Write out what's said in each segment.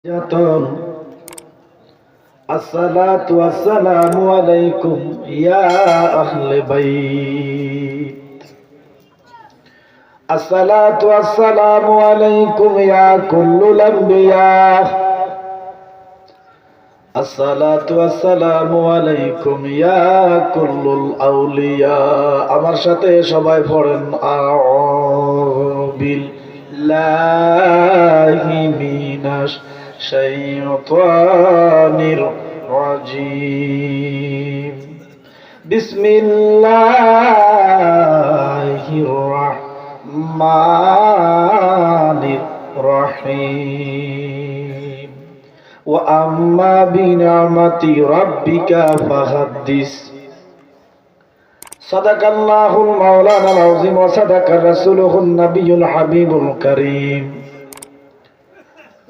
যতন আসসালাতু ওয়াসসালামু আলাইকুম ইয়া আহলে বাইত আসসালাতু ওয়াসসালামু আলাইকুম ইয়া কুল্লুল আম্বিয়া আসসালাতু ওয়াসসালামু আলাইকুম ইয়া কুল্লুল আউলিয়া। আমার সাথে সবাই পড়েন আউযু বিল্লাহি মিনাশ শাইতানির রাজিম। বিসমিল্লাহির রাহমানির রহিম। ওয়া আম্মা বিনি'মাতি রাব্বিকা ফাহাদ্দিস। সাদাকাল্লাহুল মাওলানাল আযীম ওয়া সাদাকা রাসূলুহুন নাবিয়্যুল হাবিবুল কারীম।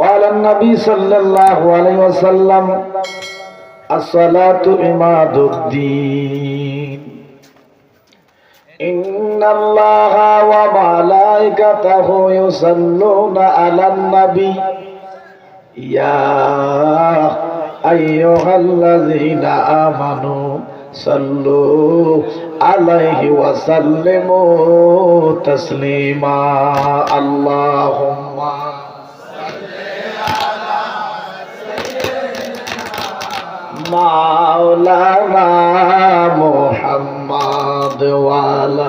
قال النبي صلى الله عليه وسلم الصلاة عماد الدين إن الله وملائكته يصلون على النبي يا أيها الذين آمنوا صلوا عليه وسلموا تسليما اللهم মাওলানা মুহাম্মদ ওয়ালা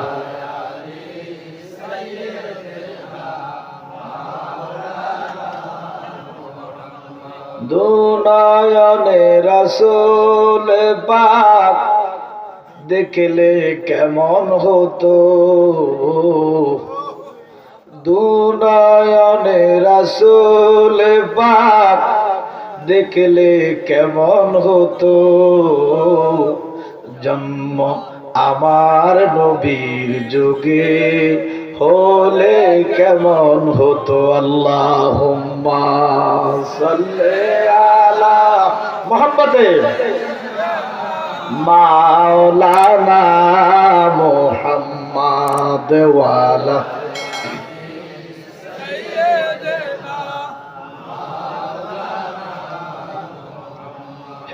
দুনয়নে রাসূল পাক দেখলে কেমন হতো, দুনয়নে রাসূল পাক দেখলে কেমন হতো, জন্ম আমার নবীর যুগে হলে কেমন হতো। আল্লাহুম্মা সাল্লি আলা মুহাম্মাদে মাওলানা মুহাম্মাদ ওয়ালা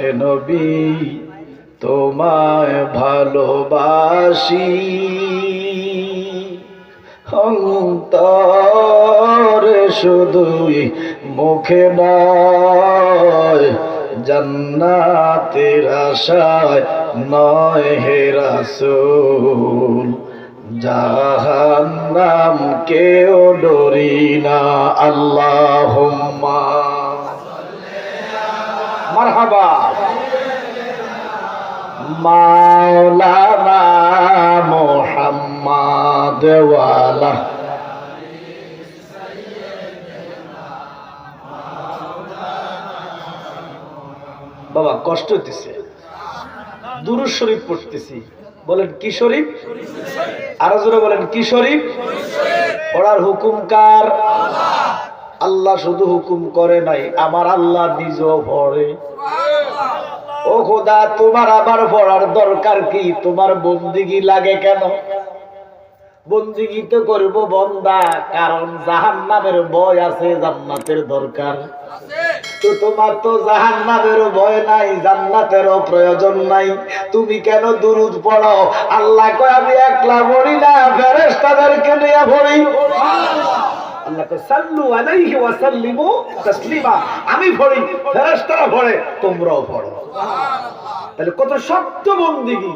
হে নবী তোমায় ভালোবাসি, অন্তরে শুধুই মুখে নয়, জান্নাতের আশায় নয় হে রাসূল, জাহান্নাম কেউ ডরি না। আল্লাহুম্মা মারহাবা মাওলানা মুহাম্মদ ওয়ালা বাবা কষ্ট হইতেছে, দুরূদ শরীফ পড়তেছি, বলেন কি শরীফ? আরো জোরে বলেন কি শরীফ? পড়ার হুকুম কার? আল্লাহ শুধু হুকুম করে নাই, আমার আল্লাহ নিজেও পড়ে। ও খোদা, তোমার আবার পড়ার দরকার কি? তোমার বন্দিগি লাগে কেন? বন্দিগি তো করবো বন্দা, কারণ জাহান্নামের ভয় আছে, জান্নাতের দরকার। তো তোমার তো জাহান্নামের ভয় নাই, জান্নাতেরও প্রয়োজন নাই, তুমি কেন দুরূদ পড়ো? আল্লাহ কয় আমি একলা পড়ি না, ফেরেশতাদেরকে নিয়ে পড়ি। আল্লাহ কয় সাল্লু আলাইহি ওয়া সাল্লিমু তাসলিমা। আমি পড়ি, ফেরেশতারা পড়ে, তোমরাও পড়ো। তাহলে কত শক্ত বন্দেগী।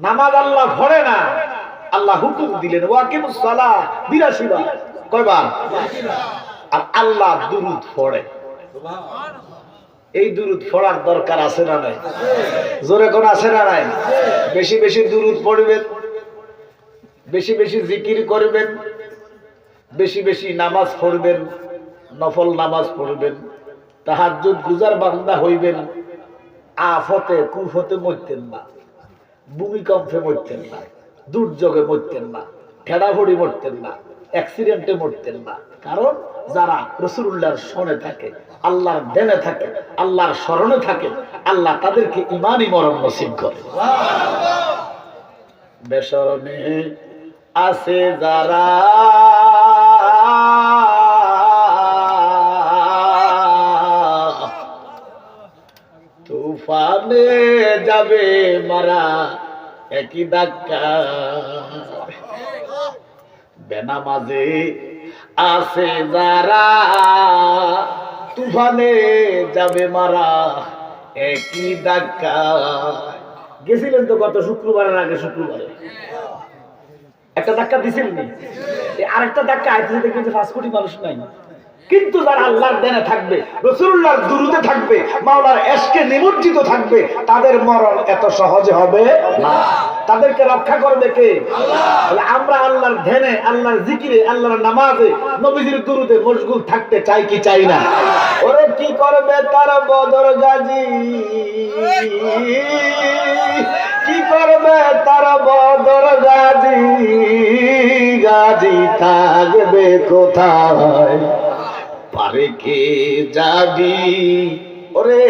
নামাজ আল্লাহ পড়ে না, আল্লাহ হুকুম দিলেন ওয়াকিমুস সালাহ ৮২ বার। কয়বার? আর আল্লাহ দুরূদ পড়ে। এই দুরূদ পড়ার দরকার আছে না নাই? জোরে কোন আছে না নাই? বেশি বেশি দুরূদ পড়বেন, বেশি বেশি জিকির করবেন, বেশি বেশি নামাজ পড়বেন, নফল নামাজ পড়বেন, তাহাজ্জুদ গুজার বান্দা হইবেন। আফতে কুফতে মরতেন না, ভূমিকম্পে মরতেন না, দুর্যোগে মরতেন না, ঠেড়াফড়ি মরতেন না, অ্যাক্সিডেন্টে মরতেন না। কারণ যারা রাসূলুল্লাহর শরণে থাকে, আল্লাহর ধ্যানে থাকে, আল্লাহর স্মরণে থাকে, আল্লাহ তাদেরকে ঈমানি মরণ নসিব করে। বেশরণে আছে যারা তুফানে যাবে মারা একই ধাক্কা। বেনামাজে আছে যারা তুফানে যাবে মারা একই ধাক্কা। গেছিলেন তো গত শুক্রবারের আগে শুক্রবারে একটা ধাক্কা দিছিলেন, আরেকটা ধাক্কা আইতে দেখবেন যে 5 কোটি মানুষ নাই। কিন্তু যারা আল্লাহর দেনে থাকবে, রাসূলুল্লাহর দুরুদে থাকবে, মাওলার এশকে নিমজ্জিত থাকবে, তাদের মরণ এত সহজে হবে না। তাদেরকে রক্ষা করবে কে? আল্লাহ। আমরা আল্লাহর ধ্যানে, আল্লাহর জিকিরে, আল্লাহর নামাজে, নবীজির দুরুদে মশগুল থাকতে চাই কি চাই না? ওরে কি করবে তার বদর গাজী, কি করবে তার বদর গাজী, গাজী থাকবে কোথায়? পারে কে যাবি ওরে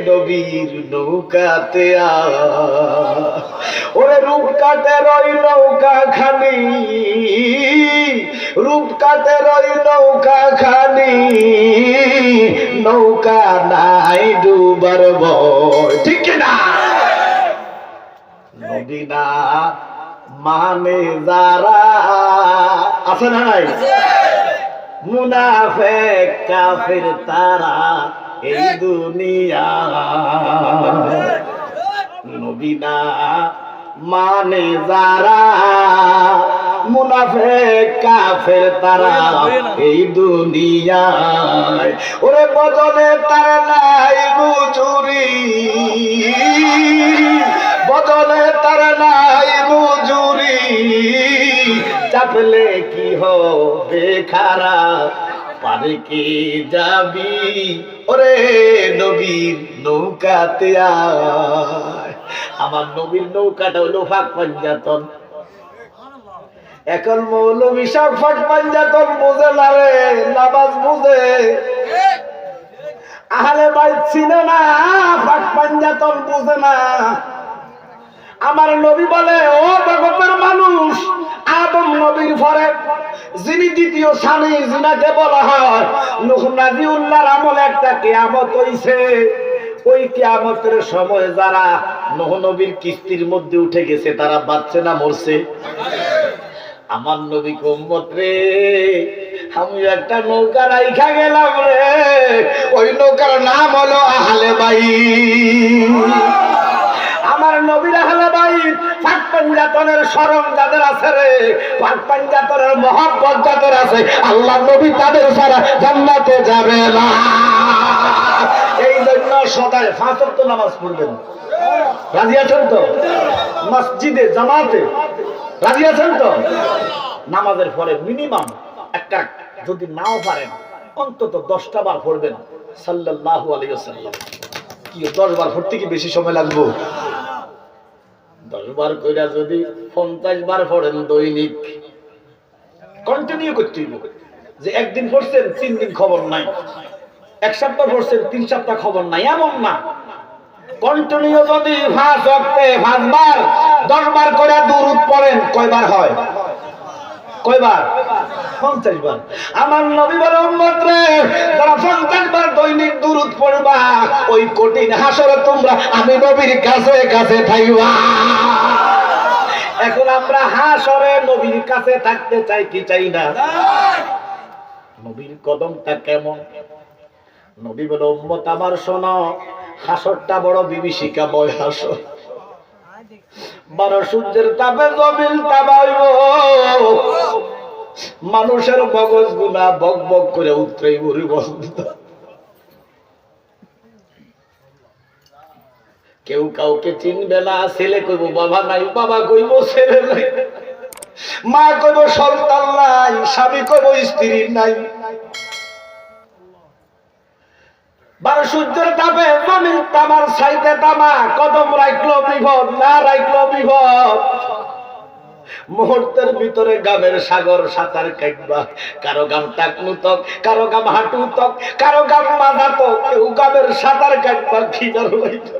নবীর নৌকাতে ওরে রূপ কাটে রই নৌকা খানি, রূপ কাটে রই নৌকা খানি, নৌকা নাই ডুবার ভয়। ঠিক না? নদী না মানে যারা আছে না নাই, মুনাফিক কাফির তারা এই দুনিয়া। নবী না মানে যারা মুনাফিক কাফির তারা এই দুনিয়ায়। ওরে বদলে তার নাই মজুরি, বদলে তার নাই মজুরি, চাপলে কি হবে খারাপ? পারে কি যাবি ওরে নবীর নৌকাতে আয়। আমার নবীর নৌকাটা হলো ফাঁক পাঞ্জাতন। এখন মৌলবী সাহেব ফাঁক পাঞ্জাতন বুঝে না রে, নামাজ বুঝে, আহলে বাইত চিনে না, ফাঁক পাঞ্জাতন বুঝে না। আমার নবী বলে, ও জগতের মানুষ, আদম নবীর পরে যিনি দ্বিতীয় স্বামী, যিনাকে বলা হয় নূহ নবীউল্লাহর আমলে একটা কিয়ামত হইছে। ওই কিয়ামতের সময় যারা নূহ নবীর কিস্তির মধ্যে উঠে গেছে তারা বাঁচছে না মরছে? আমার নবী উম্মত রে, আমি একটা নৌকা রাইখা গেলাম রে, ওই নৌকার নাম হলো আহলে বাইত। আমার নবীর আহলে বাইত, ফাঁক পাঞ্জাতনের শরম যাদের আছে রে, ফাঁক পাঞ্জাতনের মহব্বত যাদের আছে, আল্লাহ নবী তাদের ছাড়া জান্নাতে যাবে না। এই জন্য সদায় 5 ওয়াক্ত নামাজ পড়বেন। রাজি আছেন তো? মসজিদে জামাতে রাজি আছেন তো? নামাজের পরে মিনিমাম একটা, যদি নাও পারেন অন্তত 10টা বার পড়বেন সাল্লাল্লাহু আলাইহি ওয়াসাল্লাম। কি 10 বার পড়তে কি বেশি সময় লাগবে? 10 বার কইরা যদি 50 বার পড়েন দৈনিক, কন্টিনিউ করতে হবে। যে একদিন পড়ছেন 3 দিন খবর নাই, এক সপ্তাহ পড়ছেন 3 সপ্তাহ খবর নাই, এমন না। কন্টিনিউ যদি 5 ওয়াক্তে 5 বার 10 বার করে দুরূদ পড়েন, কয়বার হয়? কয়বার? 50 বার। আমার নবী বলে, উম্মত রে, যারা 50 বার দৈনিক দুরূদ পড়বা, ওই কঠিন হাসরে তোমরা আমি নবীর কাছে কাছে থাকবা। এখন আমরা হাসরে নবীর কাছে থাকতে চাই কি চাই না? নবীর কদমটা কেমন? নবী বলে, উম্মত আমার শোনো, হাসরটা বড় বিভীষিকাময় হাসর। 12 সূর্যের তাপে জমিন তাবাইব, মানুষের মগজ গুলা বক বক করে উতরাই মরিব। কেউ কাউকে চিনবে না। ছেলে কইব বাবা নাই, বাবা কইব ছেলে নাই, মা কইব সন্তান নাই, স্বামী কইব স্ত্রী নাই। 12 সূর্যের তাপে জমিন তামার সাইতে তামা, কদম রাখলো বিপদ, না রাখলো বিপদ। মুহূর্তের ভিতরে গামের সাগর সাঁতার কাটবা। কারো গাম টাকনু তক, কারো গাম হাঁটু তক, কারো গাম মাথা তক, কেউ গামের সাঁতার কাটবা খিদার হইতো।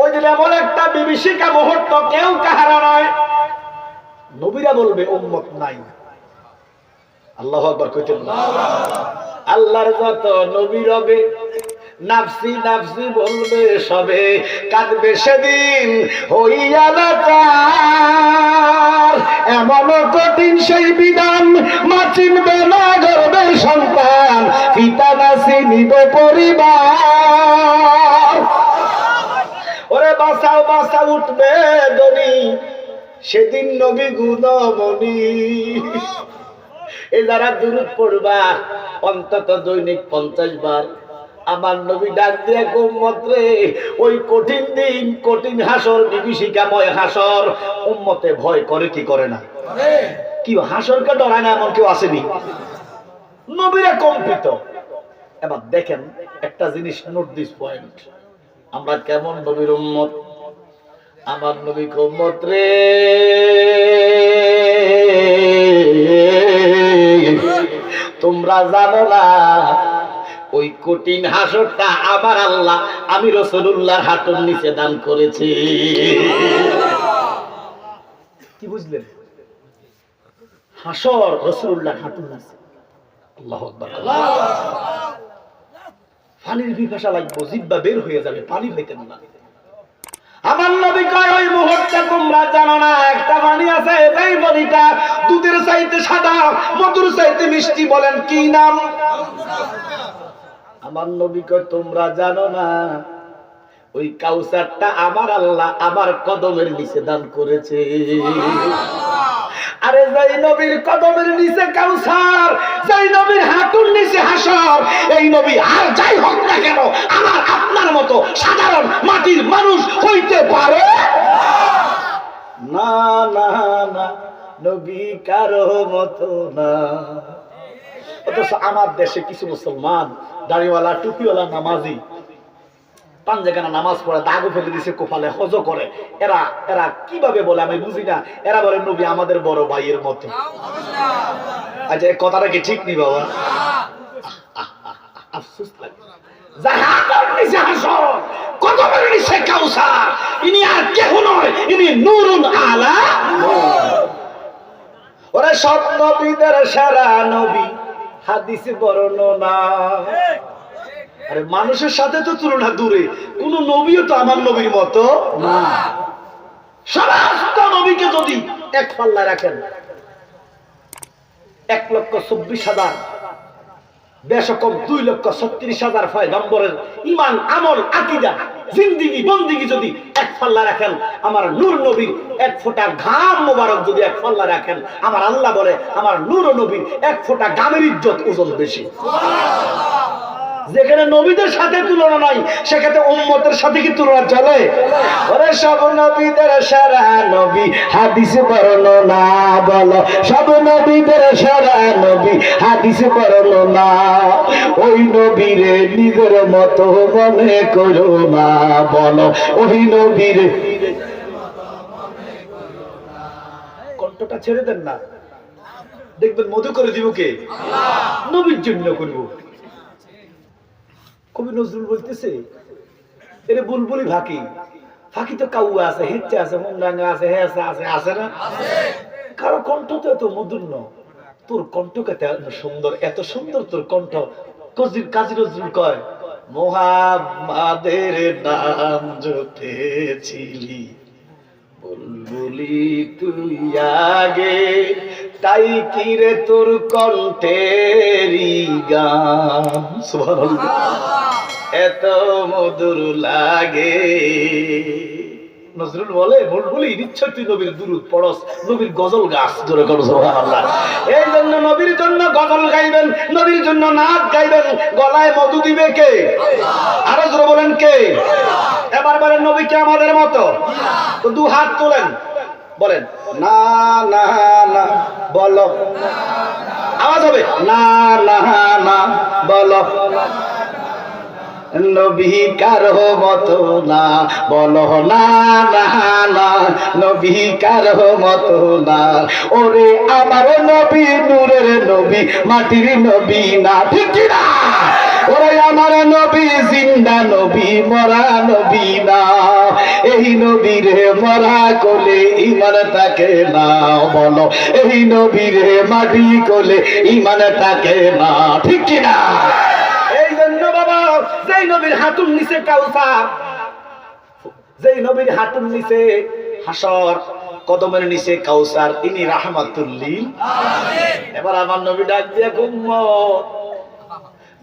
ওই দিন এমন একটা বিভীষিকা মুহূর্ত, কেউ কাহারা নয়। নবীরা বলবে উম্মত নাই, আল্লাহু আকবার কইতেন না? আল্লাহর যত নবী রবে নাফসি নাফসি বলবে সবে, কাঁদবে সেদিন হইয়া লাচার। এমন কঠিন সেই বিধান, মা চিনবে না গর্বের সন্তান, পিতা না চিনিব পরিবার। ওরে বাঁচাও বাঁচাও উঠবে দনি, সেদিন নবী গুণমণি। এ যারা দুরূদ পড়বা অন্তত দৈনিক 50 বার, আমার নবী ডাক দিয়ে উম্মত রে, ওই কঠিন দিন, কঠিন হাসর, বিভীষিকাময় হাসর, উম্মতে ভয় করে কি করে না? কি হাসরকে ডরায় না এমন কেউ আসেনি? নবীরা কম্পিত। এবার দেখেন একটা জিনিস, নোট দিস পয়েন্ট, আমরা কেমন নবীর উম্মত। আমার নবী উম্মত রে, তোমরা জানো না ওই কঠিন হাসরটা আমার আল্লাহ, আমি রাসূলুল্লাহর হাঁটুর নিচে দান করেছি। কি বুঝলেন? হাসর রাসূলুল্লাহর হাঁটুর নিচে। আল্লাহু আকবার। পানির পিপাসা লাগবে, জিহ্বা বের হয়ে যাবে, পানি পাইতেন না। আমার নবী কয় ওই মুহূর্তে তোমরা জানো না একটা পানি আছে, এই পানিটা দুধের চাইতে সাদা, মধুর চাইতে মিষ্টি, বলেন কি নাম? আমার নবী কয় তোমরা জানো না ওই কাউসারটা আমার আল্লাহ আমার কদমের নিচে দান করেছে। আরে যাই নবীর কদমের নিচে কাউসার, যাই নবীর হাঁটুর নিচে হাসর, এই নবী আর যাই হোক না কেন আমার আপনার মতো সাধারণ মাটির মানুষ হইতে পারে না। না না, নবী কারো মতো না। অথচ আমার দেশে কিছু মুসলমান দাড়িওয়ালা টুপিওয়ালা নামাজি পাঞ্জাগানা নামাজ পড়ে, দাগও ফেলে দিছে কোপালে, হজ করে, এরা এরা কিভাবে বলে আমি বুঝি না। এরা বলে নবী আমাদের বড় ভাইয়ের মতো। আচ্ছা এই কথাটা কি ঠিক নি বাবা? আফসোস লাগে। ইনি আর কেহ নয়, ইনি নূরুন আলা নূর। ওরে সব নবীদের সেরা নবী, হাদিসে বর্ণনা। আরে মানুষের সাথে তো তুলনা দূরে, কোন নবীও তো আমার নবীর মতো না। সমস্ত নবীকে যদি এক পাল্লায় রাখেন, 1,24,000 বেশকম 2,36,000 পয়গম্বরের ঈমান, আমল, আকীদা, জিন্দেগি, বন্দেগি যদি এক পাল্লা রাখেন, আমার নূর নবীর এক ফোঁটা ঘাম মোবারক যদি এক পাল্লা রাখেন, আমার আল্লাহ বলে আমার নূর নবীর এক ফোঁটা ঘামের ইজ্জত ওজন বেশি। যেখানে নবীদের সাথে তুলনা নাই, সেখানে উম্মতের সাথে কি তুলনা চলে? ওরে সব নবীদের সেরা নবী, হাদিসে বর্ণনা বলো, সব নবীদের সেরা নবী, হাদিসে বর্ণনা। ওই নবীরে নিজের মতো মনে করো না, বলো ওই নবীরে। কণ্ঠটা ছেড়ে দেন না, দেখবেন মধু করে দিব কে? নবীর জন্য করবো। কবি নজরুল বলতেছে, এরে বুলবুলি ফাঁকি, ফাঁকি তো কাউয়া আছে, হেঁচে আছে, মুন্ডাঙ্গা আছে, হেঁচা আছে, আছে না? কারো কণ্ঠ তো এত মধুর ন, তোর কণ্ঠ কত সুন্দর, এত সুন্দর তোর কণ্ঠ। কাজী নজরুল কয়, মুহাম্মাদের নাম জপেছিলি বুলবুলি তুই আগে, তাই কি রে তোর কণ্ঠেরি গান সুবহানাল্লাহ এত মধুর লাগে। নজরুল বলে বুলবুলি নিশ্চয় তুই নবীর দুরূদ পড়স, নবীর গজল গাছ, জোরে করো সুবহানাল্লাহ। এই জন্য নবীর জন্য গজল গাইবেন, নবীর জন্য নাচ গাইবেন, গলায় মধু দিবে কে? আরো জোরে বলেন কে? এবার বলেন নবী কি আমাদের মতো? তো দু হাত তোলেন, বলেন না না না, বলো আওয়াজ হবে না না না, বলো নবী কারো মতো না, বলো না না না, নবী কারো মতো না। ওরে আমার নবী নূরের নবী, মাটির নবী না, ঠিক না? ওরে আমার নবী জিন্দা নবী, মরা নবী না। এই নবীরে মরা কোলে ঈমান থাকে না, বলো এই নবীরে মাটি কোলে ঈমান থাকে না, ঠিক কি না? এই জন্য বাবা যেই নবীর হাঁটুর নিচে কাউসার, যেই নবীর হাঁটুর নিচে হাসর, কদমের নিচে কাউসার, ইনি রাহমাতুল লিল আলামিন। এবার আমার নবী ডাক দিয়া উম্মত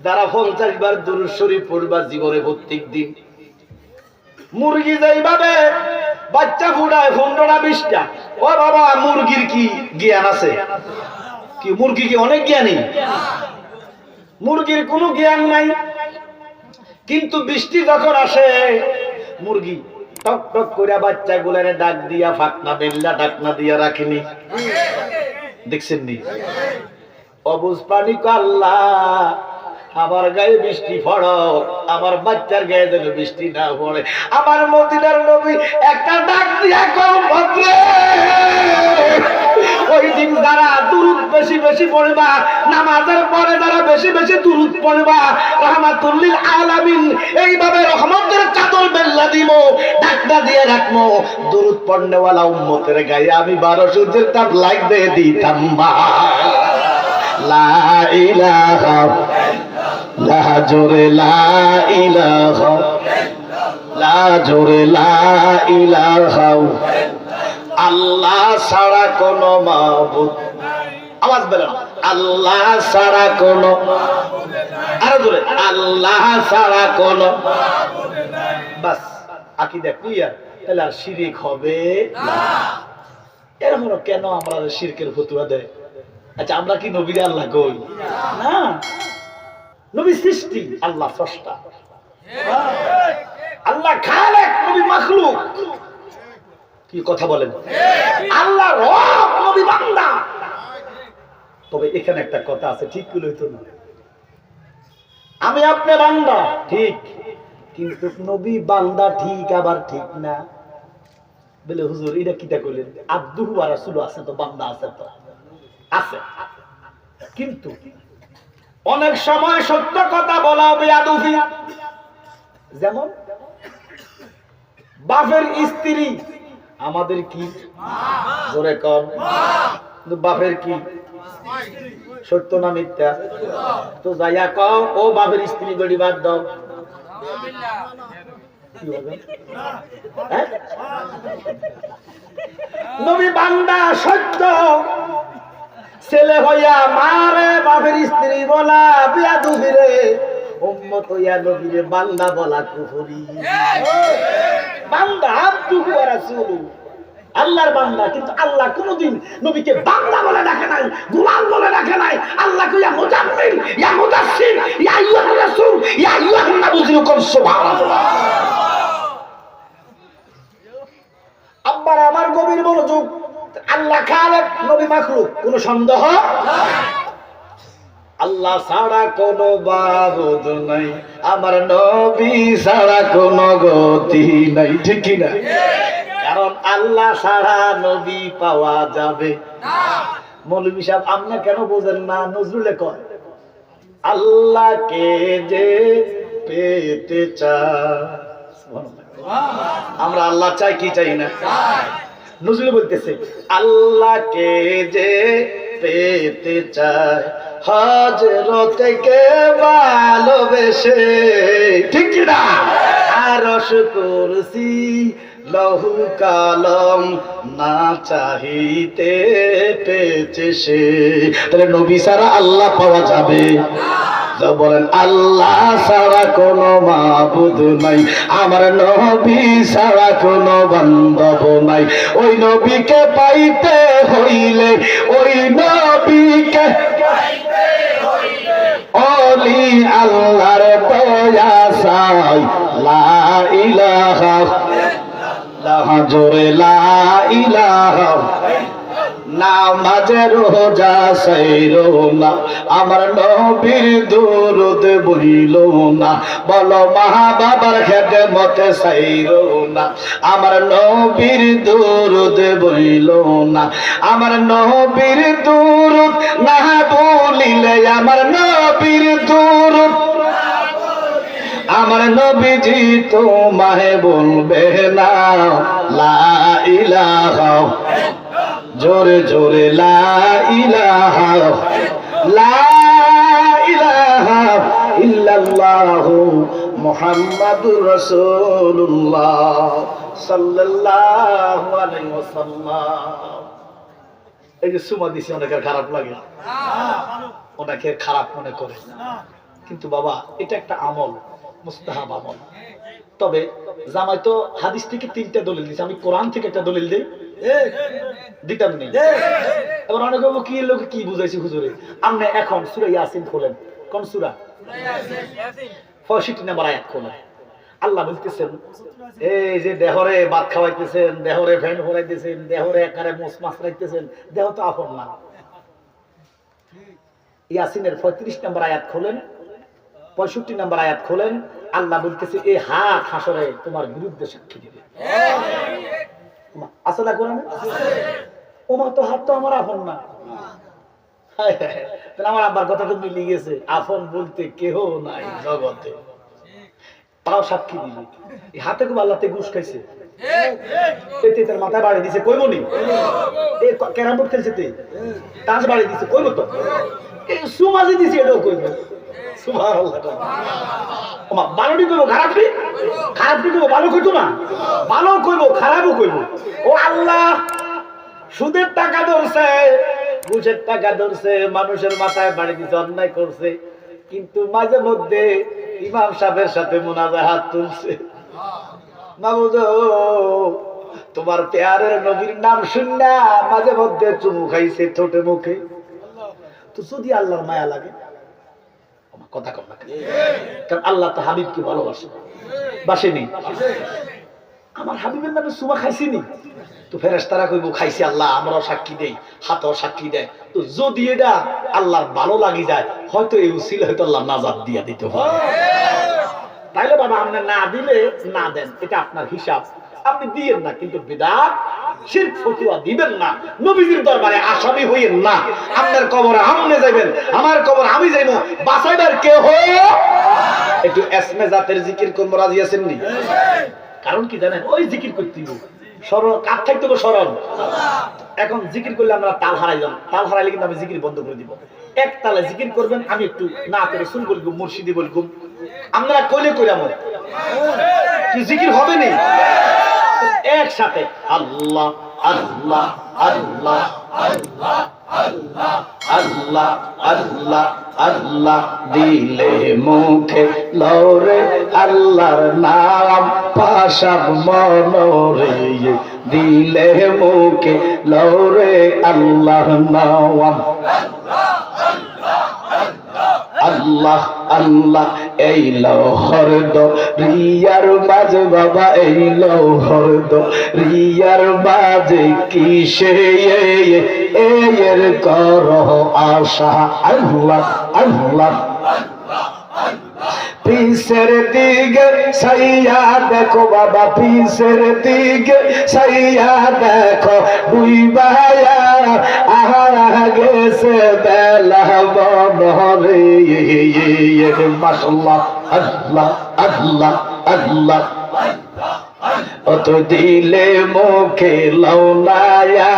যারা 50 বার দুরূদ শরীফ পড়বা জীবনে প্রত্যেক দিন, মুরগি যেইভাবে বাচ্চা ফুটায় 15টা 20টা, ও বাবা মুরগির কি জ্ঞান আছে? কি মুরগি কি অনেক জ্ঞানী? মুরগির কোনো জ্ঞান নাই, কিন্তু বৃষ্টি যখন আসে মুরগি টক টক করে বাচ্চা গুলারে ডাক দিয়া ফাকনা বেল্লা ডাকনা দিয়া রাখেনি, দেখছেন নি? অবুঝ প্রাণী কো আল্লাহ আমার গায়ে বৃষ্টি পড়ো, আমার বাচ্চার গায়ে যেন বৃষ্টি না পড়ে। আমার মদিনার নবী একটা ডাক দিয়া কও ভদ্রে, ওই দিন যারা দুরূদ বেশি বেশি পড়বা, নামাজের পরে যারা বেশি বেশি দুরূদ পড়বা, রাহমাতুল লিল আলামিন এইভাবে রহমতের চাদর বেল্লা দিব, ডাকনা দিয়ে রাখবো। দুরূদ পড়নেওয়ালা উম্মতের গায়ে আমি 12 সূর্যের তাপ লাইক দিয়ে দিতাম। লা ইলাহা লা জোরে লা ইলাহা, লা জোরে লা ইলাহা, আল্লাহ ছাড়া কোনো মাবুদ, আওয়াজ বলেন আল্লাহ ছাড়া কোনো, আরো জোরে আল্লাহ ছাড়া কোনো, বাস আকীদা ক্লিয়ার। তাহলে আর শিরক হবে না। এরকম কেন আমরা শিরকের ফতোয়া দেয়? আচ্ছা আমরা কি নবীর আল্লাহ কই? না, নবী সৃষ্টি, আল্লাহ স্রষ্টা, আল্লাহ খালেক, নবী মাখলুক। কি কথা বলেন? আল্লাহ রব, নবী বান্দা। তবে এখানে একটা কথা আছে, ঠিক কি লইতো না? আমি আপনি বান্দা ঠিক, কিন্তু নবী বান্দা ঠিক আবার ঠিক না। বলে হুজুর এটা কিটা কইলেন? আব্দুহু ওয়া রাসূলু আছে তো, বান্দা আছে তো আছে, কিন্তু অনেক সময় সত্য কথা বলা বেয়াদবি। যেমন বাপের স্ত্রী আমাদের কি জোরে কর, বাপের কি সত্য না মিথ্যা? তো যাইয়া কও ও বাপের স্ত্রী বেড়ি বাদ দাও, কি হবে? নবী বান্দা সত্য, ছেলে হইয়া মারে বাপের স্ত্রী বলা বেয়াদবি রে, উম্মত হইয়া নবীরে বান্দা বলা কুফরি। বান্দা আব্দুহু ওয়া রাসূলু, আল্লাহর বান্দা, কিন্তু আল্লাহ কোনদিন নবীকে বান্দা বলে ডাকে নাই, গোলাম বলে ডাকে নাই। আল্লাহ কইয়া মুজাম্মিল, ইয়া মুদাসসির, ইয়া আইয়ুহার রাসূল, ইয়া আইয়ুহান নাবিয়্যু কুম সুবহানাল্লাহ। আব্বার আমার গভীর মনোযোগ, আল্লাহ খালেক, নবী মাখলুক, কোনো সন্দেহ নাই। আল্লাহ ছাড়া কোনো মাবুদ নাই, আমার নবী ছাড়া কোনো গতি নাই, ঠিক কি না? কারণ আল্লাহ ছাড়া নবী পাওয়া যাবে না। মৌলভী সাহেব আপনি কেন বোঝেন না? নজরুলে কয় আল্লাহকে যে পেতে চায়, আমরা আল্লাহ চাই কি চাই না? নজরুল বলতেছে আল্লাহকে যে পেতে চায়, হযরতকে ভালোবেসে, ঠিক কি না? আরশ কুরসি লহু কালাম না চাহিতে পেয়েছে সে। তাহলে নবী ছাড়া আল্লাহ পাওয়া যাবে না। বলেন আল্লাহ ছাড়া কোনো মাবুদ নাই, আমার নবী ছাড়া কোনো বান্ধব নাই। ওই নবীকে পাইতে হইলে, ওই নবীকে ওলি আল্লাহর দয়া চাই। লা ইলাহা ইল্লাল্লাহ, জোরে লা ইলাহা, নামাজে রোজা সাইরো না, আমার নবীর দুরূদ বইলো না, বলো মা বাবার খেদমতে সাইরো না, আমার নবীর দুরূদ বইলো না, আমার নবীর দুরূদ না বলিলে, আমার নবীর দুরূদ আমার নবীজি তোমায় বলবে না লা ইলাহা, জোরে জোরে লা ইলাহা, লা ইলাহা ইল্লাল্লাহু মুহাম্মাদুর রাসূলুল্লাহ সাল্লাল্লাহু আলাইহি ওয়াসাল্লাম। এই যে সুমা দিছি অনেকের খারাপ লাগে, অনেকে খারাপ মনে করে, কিন্তু বাবা এটা একটা আমল, মুস্তাহাব আমল। তবে জামাই তো হাদিস থেকে 3টা দলিল দিছে, আমি কোরআন থেকে একটা দলিল দেই, দিতাম নেই। এবার অনেকে বলবো কি লোকে কি বুঝাইছি হুজুরে, আপনি এখন সূরা ইয়াসিন খোলেন। কোন সূরা? 65 নম্বর আয়াত খোলেন। আল্লাহ বলতেছেন এই যে দেহরে ভাত খাওয়াইতেছেন, দেহরে ফ্যান ঘোরাইতেছেন, দেহরে একারে মোস মাছ রাখতেছেন, দেহ তো আপন না। ইয়াসিনের 35 নম্বর আয়াত খোলেন, 65 নম্বর আয়াত খোলেন। আল্লাহ বলতেছে এই হাত হাসরে তোমার বিরুদ্ধে সাক্ষী দিবে। আসলে কোরআনে ওমা তো হাত তো আমার আপন না। তাহলে আমার আব্বার কথা তো মিলে গেছে, আপন বলতে কেহ নাই জগতে, তাও সাক্ষী দিবে। এই হাতে খুব আল্লাহতে ঘুষ খাইছে, তার মাথায় বাড়ি দিছে, কইব নি? এই ক্যারাম বোর্ড খেলছে, তাস বাড়ি দিছে, কইব তো? এই সুমাজি দিছে, এটাও কইব। সুবহানাল্লাহ। ওমা ভালোটি কইব, খারাপটি খারাপটি কইব, ভালো কইতো না, ভালো কইব খারাপও কইব। ও আল্লাহ, সুদের টাকা ধরছে, ঘুষের টাকা ধরছে, মানুষের মাথায় বাড়ি দিছে, অন্যায় করছে, কিন্তু মাঝে মধ্যে ইমাম সাহেবের সাথে মুনাজাত হাত তুলছে। মাবুদ তোমার পেয়ারের নবীর নাম শুননা মাঝে মধ্যে চুমু খাইছে ঠোঁটে মুখে। তো যদি আল্লাহর মায়া লাগে, কথা কম না, কারণ আল্লাহ তো হাবিবকে ভালোবাসে, বাসেনি? আমার হাবিবের নামে চুমা খাইছিনি তো ফেরেশতারা কইব খাইছি, আল্লাহ আমরাও সাক্ষী দেই, হাতও সাক্ষী দেয়। তো যদি এটা আল্লাহর ভালো লাগি যায়, হয়তো এই উসিল হয়তো আল্লাহ নাজাত দিয়া দিতে পারে। তাইলে বাবা আপনি না দিলে না দেন, এটা আপনার হিসাব, আপনি দিয়েন না, কিন্তু বিদআত শিরক ফতোয়া দিবেন না, নবীজির দরবারে আসামি হইয়েন না। আপনার কবরে আপনি যাইবেন, আমার কবর আমি যাইব, বাঁচাইবার কেউ একটু এসমে জাতের জিকির করব, রাজি আছেন নি? কারণ কি জানেন, ওই জিকির করতে দিব স্মরণ, কার থাকতে হবে স্মরণ। এখন জিকির করলে আমরা তাল হারাই যাব, তাল হারাইলে কিন্তু আমি জিকির বন্ধ করে দিব। এক তালে জিকির করবেন, আমি একটু না করে শুন বলবো, মুর্শিদি বলবো, আমরা কইলে কইরাম কি জিকির হবে না। একসাথে আল্লাহ আল্লাহ আল্লাহ আল্লাহ আল্লাহ আল্লাহ আল্লাহ আল্লাহ দিলে মুখে লরে আল্লাহর নাম, পাশাব মনরে দিলে মুখে লরে আল্লাহর নাম। আল্লাহ আল্লাহ এই লহর দো রিয়ার মাঝে বাবা, এই লহর দো রিয়ার মাঝে কিসে এর কর আশা। আল্লাহ আল্লাহ পিসের দিকে সাইয়া দেখো বাবা, পিসের দিকে সাইয়া দেখো, বুইবায়া আহা গেছে বেলা বনরে। মাশাআল্লাহ আল্লাহ আল্লাহ আল্লাহ অত দিলে মুখে লওনায়া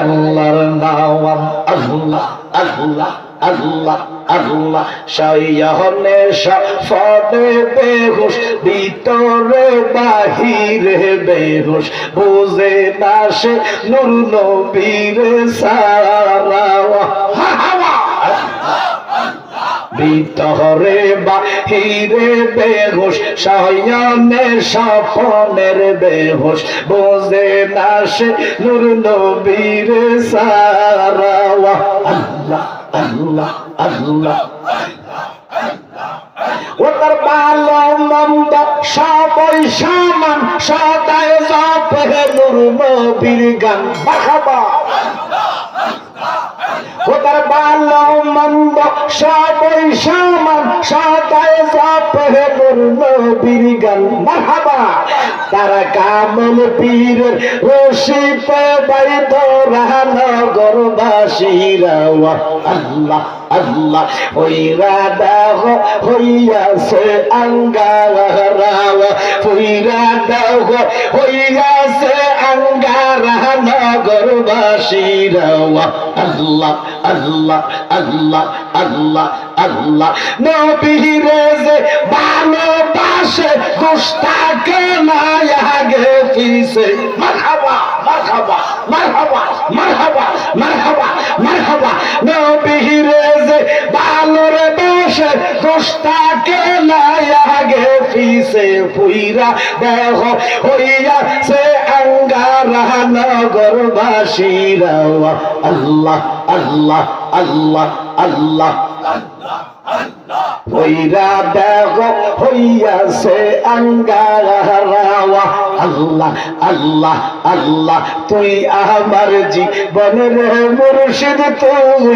আল্লাহর নাম। আল্লাহ আল্লাহ আল্লাহ আল্লাহ সাইয়নে সফদে বেহুশ, ভিতরে বাহিরে বেহুশ, বুঝে না সে নূর নবীর সারা। ভিতরে বাহিরে বেহুশ, সাইয়নে স্বপনের বেহুশ, বুঝে না সে নূর নবীর সারা। আল্লাহ আল্লাহ আল্লাহ ও তার ভালো মন্দ সবই সমান, সদায় জপে নূর নবীর গান। মারহাবা ওটার ভালো মন্দ সবই সমান, সদায় জপে নবীর গান। মারহাবা। তারা কামল পীরের রশিদ বাই ধরানো গরবাসীরা আল্লাহ আল্লাহ হইরা দাহ হইয়াছে আঙ্গারা, হইরা দাহ হইয়াছে আঙ্গারা নগরবাসীরা আল্লাহ আল্লাহ আল্লাহ আল্লাহ আল্লাহ। নবীরে যে ভালোবাসে দুষ্টাকে না আগে পিছে। মারহাবা মারহাবা মারহাবা মারহাবা মারহাবা মারহাবা। নবীরে যে ভালোর বাসে দুষ্টাকে না আগে পিছে, পুইরা দেহ হইয়া সে আঙ্গারা নগরবাসীরা আল্লাহ আল্লাহ আল্লাহ আল্লাহ হইরা দেহ হইয়াছে আঙ্গারা আল্লাহ আল্লাহ আল্লাহ। তুই আমার জীবনের মুর্শিদ, তুই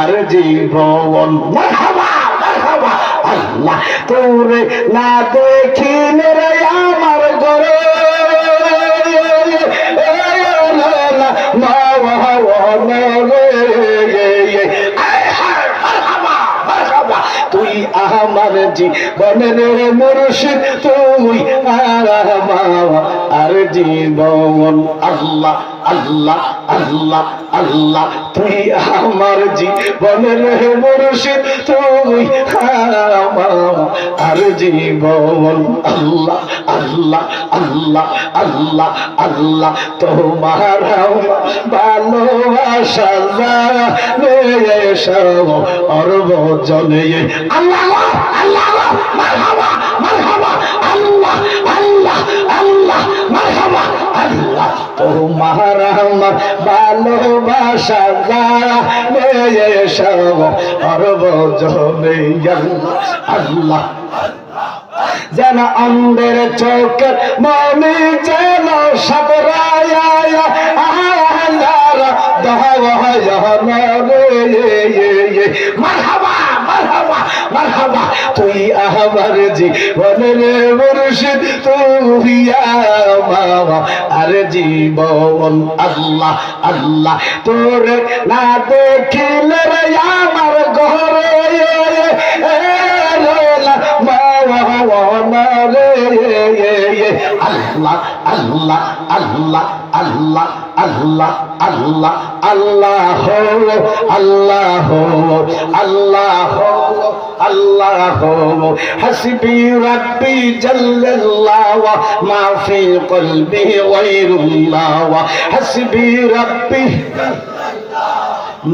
আর জীবন। মারহাবা মারহাবা আল্লাহ। তোরে না দেখিলে রে আমার ঘরে তুই আমার জীবনের মুর্শিদ, তুই আর জীবন। আল্লাহ আল্লাহ আল্লাহ আল্লাহ। তুই আমার জীবনের মুর্শিদ, তুই আর জীবন। আল্লাহ আল্লাহ আল্লাহ আল্লাহ আল্লাহ। তোমার ভালোবাসা সর্বজনে আল্লাহ আল্লাহ মারহাবা মারহাবা আল্লাহ আল্লাহ আল্লাহ মারহাবা আল্লাহ। তোমার আমার ভালোবাসা সর্বজনে আল্লাহ যেন অন্ধের চোখের মনে যেন সাবরায়া মারহাবা মারহাবা মারহাবা। তুই আমার জীবনের মুর্শিদ, তুই আর জীবন। আল্লাহ আল্লাহ। তোরে না দেখিলে রে আমার ঘরে আল্লাহ আল্লাহ আল্লাহ আল্লাহ আল্লাহ আল্লাহ আল্লাহ আল্লাহ আল্লাহ আল্লাহ। হাসবি রাব্বি জাল্লাল্লাহ মা ফি কলবি গায়রুল্লাহ। হাসবি রাব্বি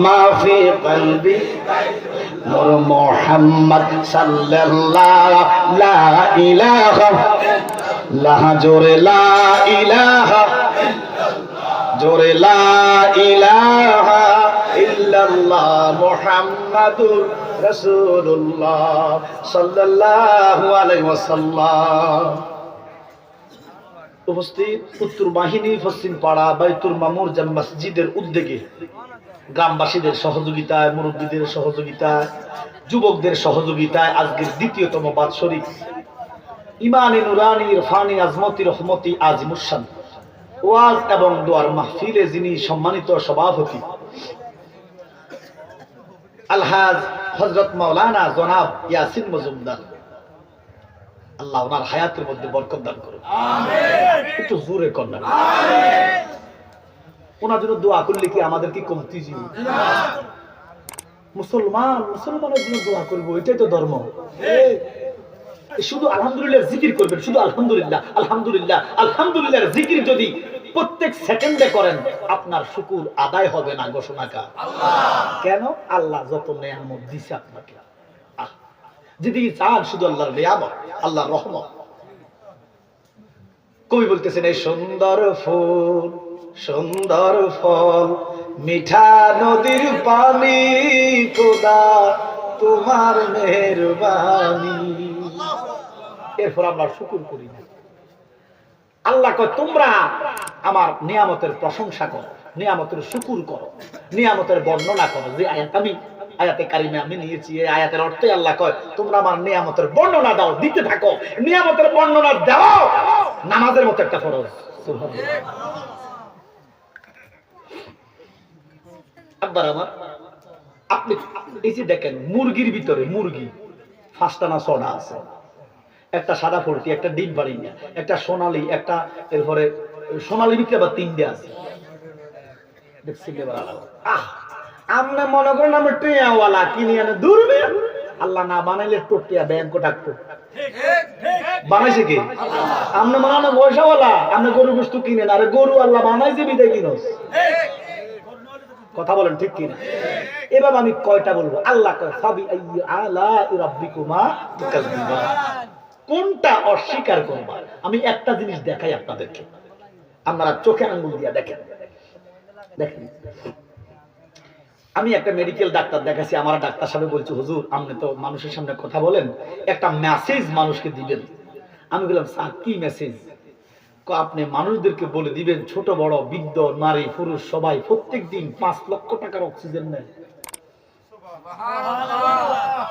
মা ফি কলবি নূর মুহাম্মদ সাল্লাল্লাহু লা ইলাহা লা জোরে লা ইলাহা জোরে লা ইলাহা ইল্লাল্লাহ মুহাম্মাদুর রাসূলুল্লাহ সাল্লাল্লাহু আলাইহি ওয়াসাল্লাম। উপস্থিত উত্তর বাহিনী পশ্চিম পাড়া বাইতুল মামুর জামে মসজিদের উদ্যোগে গ্রামবাসীদের সহযোগিতায়, মুরব্বীদের সহযোগিতায়, যুবকদের সহযোগিতায় আজকের দ্বিতীয়তম বাৎসরিক ইমানে নুরানি ইরফানি আজমতি রহমতি আজিমুসান ওয়াজ এবং দোয়ার মাহফিলে যিনি সম্মানিত সভাপতি আলহাজ হযরত মাওলানা জনাব ইয়াসিন মজুমদার, আল্লাহ ওনার হায়াতের মধ্যে বরকত দান করুন। আমিন। একটু জোরে করেন আমিন। ওনার জন্য দোয়া করলে কি আমাদের কি কমতি জি? না। মুসলমানের জন্য দোয়া করবো, এটাই তো ধর্ম। শুধু আলহামদুলিল্লাহ জিকির করবেন, শুধু আলহামদুলিল্লাহ আলহামদুলিল্লাহ আলহামদুলিল্লাহ জিকির যদি প্রত্যেক সেকেন্ডে করেন আপনার শুকর আদায় হবে না। ঘোষণাকার আল্লাহ। কেন? আল্লাহ যত নেয়ামত দিছে আপনাকে, যদি চান শুধু আল্লাহর নিয়ামত, আল্লাহর রহমত। কবি বলতেছেন এই সুন্দর ফুল সুন্দর ফল মিঠা নদীর পানি, খোদা তোমার মেহেরবানি। এরপর আমরা শুকর করি না। আল্লাহ কয় তোমরা আমার নিয়ামতের প্রশংসা করো। নিয়ামতের শুকর করো, নিয়ামতের বর্ণনা করো। যে আয়াত আমি আয়াতে কারিমে আমি নিয়েছি, এই আয়াতের অর্থে আল্লাহ কয় তোমরা আমার নিয়ামতের বর্ণনা দাও, দিতে থাকো। নিয়ামতের বর্ণনা দাও নামাজের মতো একটা ফরজ। আব্বার আমার, আপনি এই যে দেখেন মুরগির ভিতরে মুরগি 5টা না 6টা আছে, একটা সাদা পোল্ট্রি, একটা ডিম পাড়ি না, একটা সোনালী, একটা এরপরে সোনালী ভিতরে আবার 3টে আছে। দেখছি আপনি মনে করেন আমি টিয়াওয়ালা কিনে আনে দূরবে, আল্লাহ না বানাইলে টোটিয়া ব্যাংক ডাকতো। বানাইছে কি? আপনি মনে হয় পয়সাওয়ালা, আপনি গরু গোস্ত কিনেন, আরে গরু আল্লাহ বানাইছে বিদায় কিনস। কথা বলেন ঠিক কিনা? এবার আমি কয়টা বলবো? আল্লাহ কয় ফাবি আইয়ি আলা রাব্বিকুমা তুকাযযিবান, কোনটা অস্বীকার করবা? আমি একটা জিনিস দেখাই আপনাদেরকে, আপনারা চোখে আঙ্গুল দিয়া দেখেন। দেখেন আমি একটা মেডিকেল ডাক্তার দেখাচ্ছি, আমার ডাক্তার সাহেব বলছে হুজুর আপনি তো মানুষের সামনে কথা বলেন, একটা মেসেজ মানুষকে দিবেন। আমি বললাম স্যার কি মেসেজ? আপনি মানুষদেরকে বলে দিবেন, ছোট বড় বৃদ্ধ নারী পুরুষ সবাই প্রত্যেক দিন 5 লক্ষ টাকার অক্সিজেন নেয়।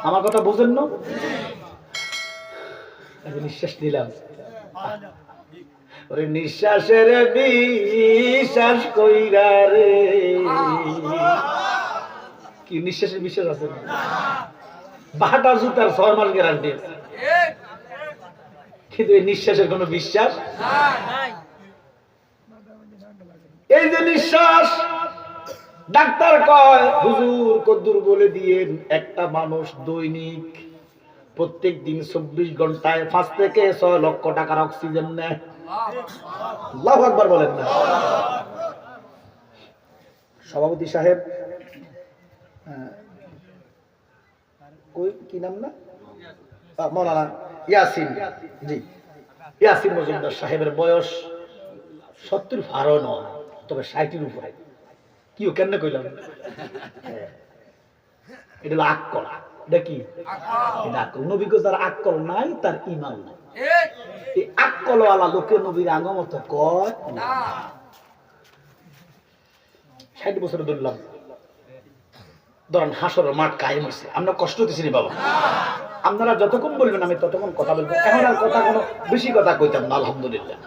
আমার কথা বুঝেন না? নিঃশ্বাস নিলাম, ওরে নিঃশ্বাসের বিশ্বাস কইরা রে, কি নিঃশ্বাসের বিশ্বাস আছে না? বাটা জুতার 6 মাস গ্যারান্টি আছে, কিন্তু এই নিঃশ্বাসের কোনো বিশ্বাস নাই। এই যে নিঃশ্বাস, ডাক্তার কয় হুজুর কদ্দুর বলে দিয়েন, একটা মানুষ দৈনিক প্রত্যেক দিন 24 ঘন্টায় 5 থেকে 6 লক্ষ টাকার অক্সিজেন নেয়। আল্লাহু আকবার বলেন না? সভাপতি সাহেব কই কি নাম না, মাওলানা ইয়াসিন, জি ইয়াসিন মজুমদার সাহেবের বয়স 70 পারও নয়, তবে 60-এর উপরে। কি ও কেন কইলাম? এটা হলো আকল। এটা কি? এটা আকল। নবীকে যার আকল নাই তার ঈমান নাই। এই আকলওয়ালা লোকে নবীর আগমত কয় না। 60 বছরে ধরলাম, ধরেন হাসরের মাঠ কায়েম হয়েছে, আমরা কষ্ট দিচ্ছি নি বাবা। আপনারা যতক্ষণ বলবেন আমি ততক্ষণ কথা বলবো। এখন আর কথা কোনো বেশি কথা কইতাম না, আলহামদুলিল্লাহ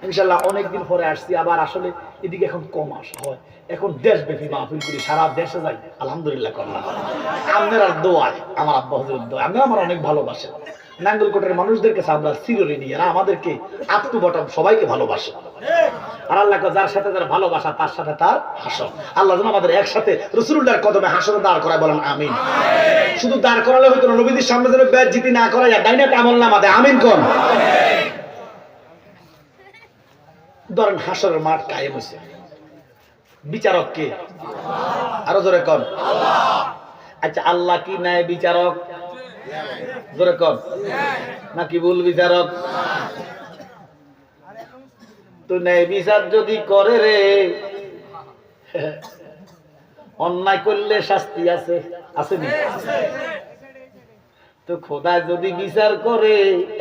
ইনশাল্লাহ। অনেকদিন পরে আসছি, আবার আসলে এদিকে এখন কম আসা হয়, এখন দেশব্যাপী মাহফিল করি, সারা দেশে যাই, আলহামদুলিল্লাহ করলাম। আপনার দোয়ায়, আমার আব্বা হুজুরের দোয়া, আপনি আমার অনেক ভালোবাসেন। নাঙ্গলকোটের মানুষদের কাছে আমরা চিরঋণী, এরা আমাদেরকে আপ টু বটম সবাইকে ভালোবাসে। আর আল্লাহ যার সাথে যার ভালোবাসা তার সাথে তার হাসর। আল্লাহ যেন আমাদের একসাথে রাসূলুল্লাহর কদমে হাসরে দাঁড় করায়, বলেন আমিন। শুধু দাঁড় করালে হয়তো নবীদের সামনে যেন বেইজ্জতি না করায়, ডাইনে আমলনামা দেয়, আমিন কোন। ধরেন হাসরের মাঠ কায়েম হয়েছে, বিচারক কে? আরো জোরে কন। আচ্ছা আল্লাহ কি ন্যায় বিচারক? জোরে কন। নাকি ভুল বিচারক? তো ন্যায় বিচার যদি করে রে, অন্যায় করলে শাস্তি আছে, আসেনি? তো খোদা যদি বিচার করে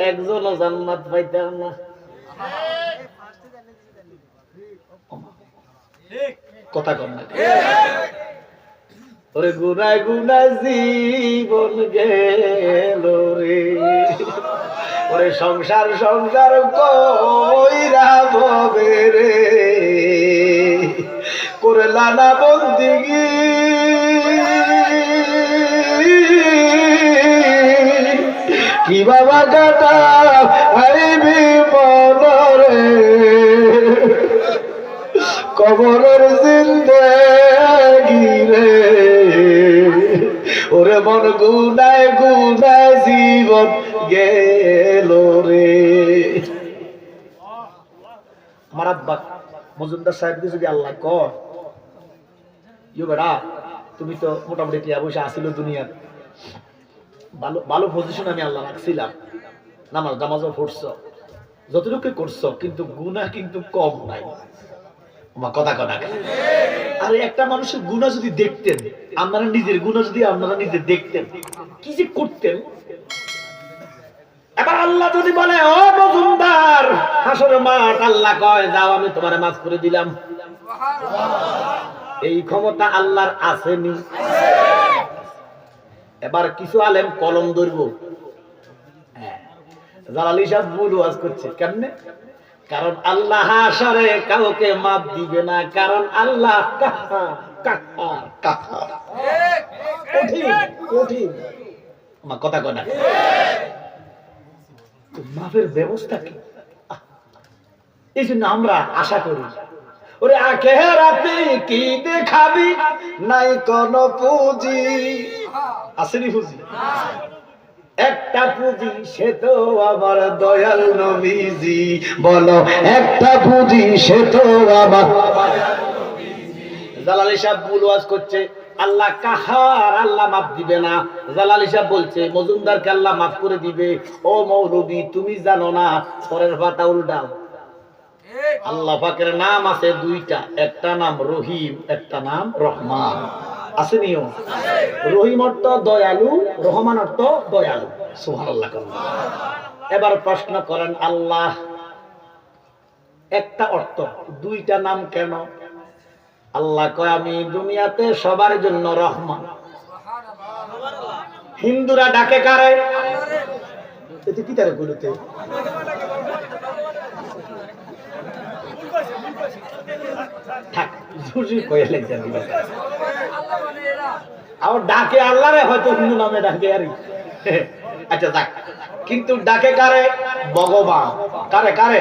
একজনও জান্নাত পাইতাম না। কথা কম না? ওরে গুনায় গুনায় জীবন গেল রে, ওরে সংসার সংসার কইরা ভবে রে, করলা না বন্দিগি কি বাবা কাটা আইবি মনরে, কবরের জিন্দেগি রে, ওরে মন গুনায় গুনায় জীবন গেল রে। আমার আব্বা মজুমদার সাহেবকে যদি আল্লাহ কয়, ইয়ো বেটা তুমি তো মোটামুটি টিয়া পয়সা আসিল দুনিয়ার, ভালো ভালো পজিশন আমি আল্লাহ রাখছিলাম, নামাজও পড়ছো, যতটুকু করছো, কিন্তু গুনাহ কিন্তু কম নাই। কথা কথা। আর একটা মানুষের গুনাহ যদি দেখতেন, আপনারা নিজের গুনাহ যদি আপনারা নিজে দেখতেন, কি যে করতেন। এবার আল্লাহ যদি বলে ও মজুমদার হাসরের মাঠ, আল্লাহ কয় যাও আমি তোমারে মাফ করে দিলাম। এই ক্ষমতা আল্লাহর আসেনি। এবার কিছু আলেম কলম ধরবো। জালালি সাহেব ভুল ওয়াজ করছে কেমনে? কারণ আল্লাহ হাশরে কাউকে মাপ দিবে না, কারণ আল্লাহ কাহার কাহার কাহার। কঠিন কঠিন আমার কথা কয় না। মাপের ব্যবস্থা কি? এই জন্য আমরা আশা করি ওরে আখেরাতে কি দেখাবি, নাই কোন পুঁজি। আসেনি পুঁজি? একটা পুঁজি, সে তো আমার দয়াল নবীজি। বলো একটা পুঁজি, সে তো আমার। জালালি সাহেব ভুল ওয়াজ করছে। আল্লাহ কাহার, আল্লাহ মাফ দিবে না। জালালি সাহেব বলছে মজুমদারকে আল্লাহ মাফ করে দিবে। ও মৌলবী, তুমি জানো না? পরের পাতা উল্টাও। আল্লাহ পাকের নাম আছে দুইটা, একটা নাম রহিম, একটা নাম রহমান। আসেনিও? রহিম অর্থ দয়ালু, রহমান অর্থ দয়ালু। সুবহানাল্লাহ। এবার প্রশ্ন করেন, আল্লাহ একটা অর্থ, দুইটা নাম কেন? আল্লাহ কয় আমি দুনিয়াতে সবার জন্য রহমান। হিন্দুরা ডাকে কারে? এতে কি তারে বলতে? ডাকে আল্লাহরে, হয়তো হিন্দু নামে ডাকে আর। আচ্ছা যাক, কিন্তু ডাকে কারে? ভগবান। কারে কারে?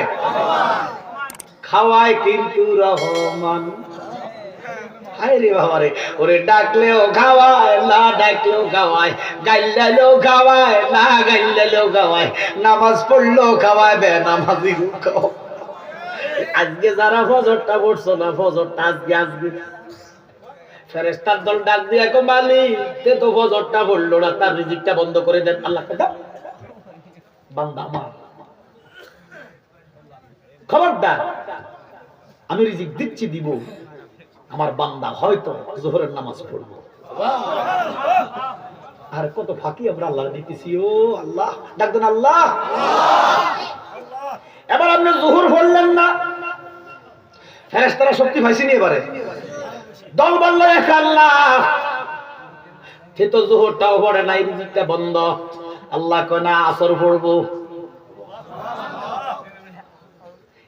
খাওয়ায় কিন্তু রহমান। হায় রে বাবা রে, ওরে ডাকলেও খাওয়ায়, না ডাকলেও খাওয়ায়, গাইলেও খাওয়ায়, না গাইলেও খাওয়ায়, নামাজ পড়লেও খাওয়ায়, বেনামাজি খাওয়ায়। আজকে যারা ফজরটা পড়ছো না, ফজরটা আজকে আজকে ফেরেশতার দল ডাক দিয়ে কো মালিক, তে তো ফজরটা পড়লো না, তার রিজিকটা বন্ধ করে দেন। আল্লাহ দাও বান্দা আমার, খবরদার, আমি রিজিক দিচ্ছি, দিব। আমার বান্দা হয়তো যোহরের নামাজ পড়বো। আর কত ফাঁকি আমরা আল্লাহ দিতেছি। ও আল্লাহ, ডাক দেন আল্লাহ। এবার আপনি যোহর পড়লেন না, ফেরেশতারা শক্তি পাইছেনি। এবারে দল বলল এক আল্লাহ, সে তো যোহরটাও পড়ে নাই, রিজিকটা বন্ধ। আল্লাহ কয় না, আসর পড়বো।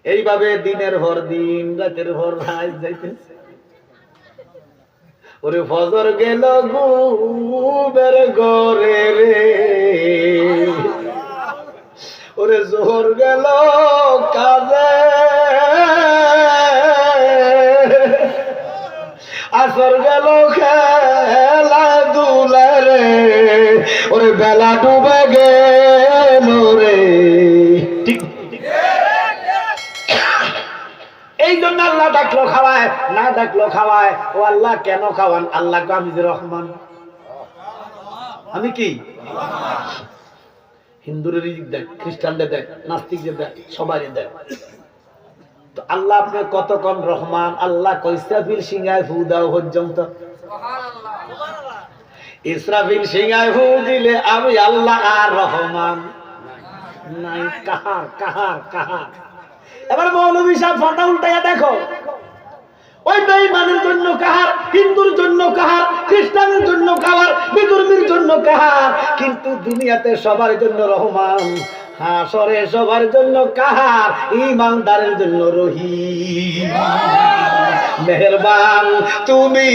এইভাবে দিনের ভর দিন, রাতের ভর রাত যাইতেছে। ওরে ফজর গেল ঘুমের ঘরে রে, ওরে জোহর গেল কাজে, আসর গেল খেলা দুলা রে, ওরে বেলা ডুবে গেল রে। ঠিক এই জন্য আল্লাহ ডাকলো খাওয়ায়, না ডাকলো খাওয়ায়। ও আল্লাহ কেন খাওয়ান? আল্লাহ আমি যে রহমান। আমি কি? হিন্দুরে রিজিক দেয়, খ্রিস্টানদের দেয়, নাস্তিকদের দেয়, সবারই দেয়। তো আল্লাহ আপনি কতক্ষণ রহমান? আল্লাহ ইসরাফিল সিংহায় ফু দাও পর্যন্ত। ইসরাফিল সিংহায় ফু দিলে আমি আল্লাহ আর রহমান নাই। কাহার কাহার কাহার? এবার মৌলভী সাহেব ফাটা উল্টাইয়া দেখো, ওই বেঈমানের জন্য কাহার, হিন্দুর জন্য কাহার, খ্রিস্টানের জন্য কাহার, বিধর্মীর জন্য কাহার, কিন্তু দুনিয়াতে সবার জন্য রহমান। হাশরে সবার জন্য কাহার? ঈমানদারের জন্য রহিম। মেহেরবান তুমি,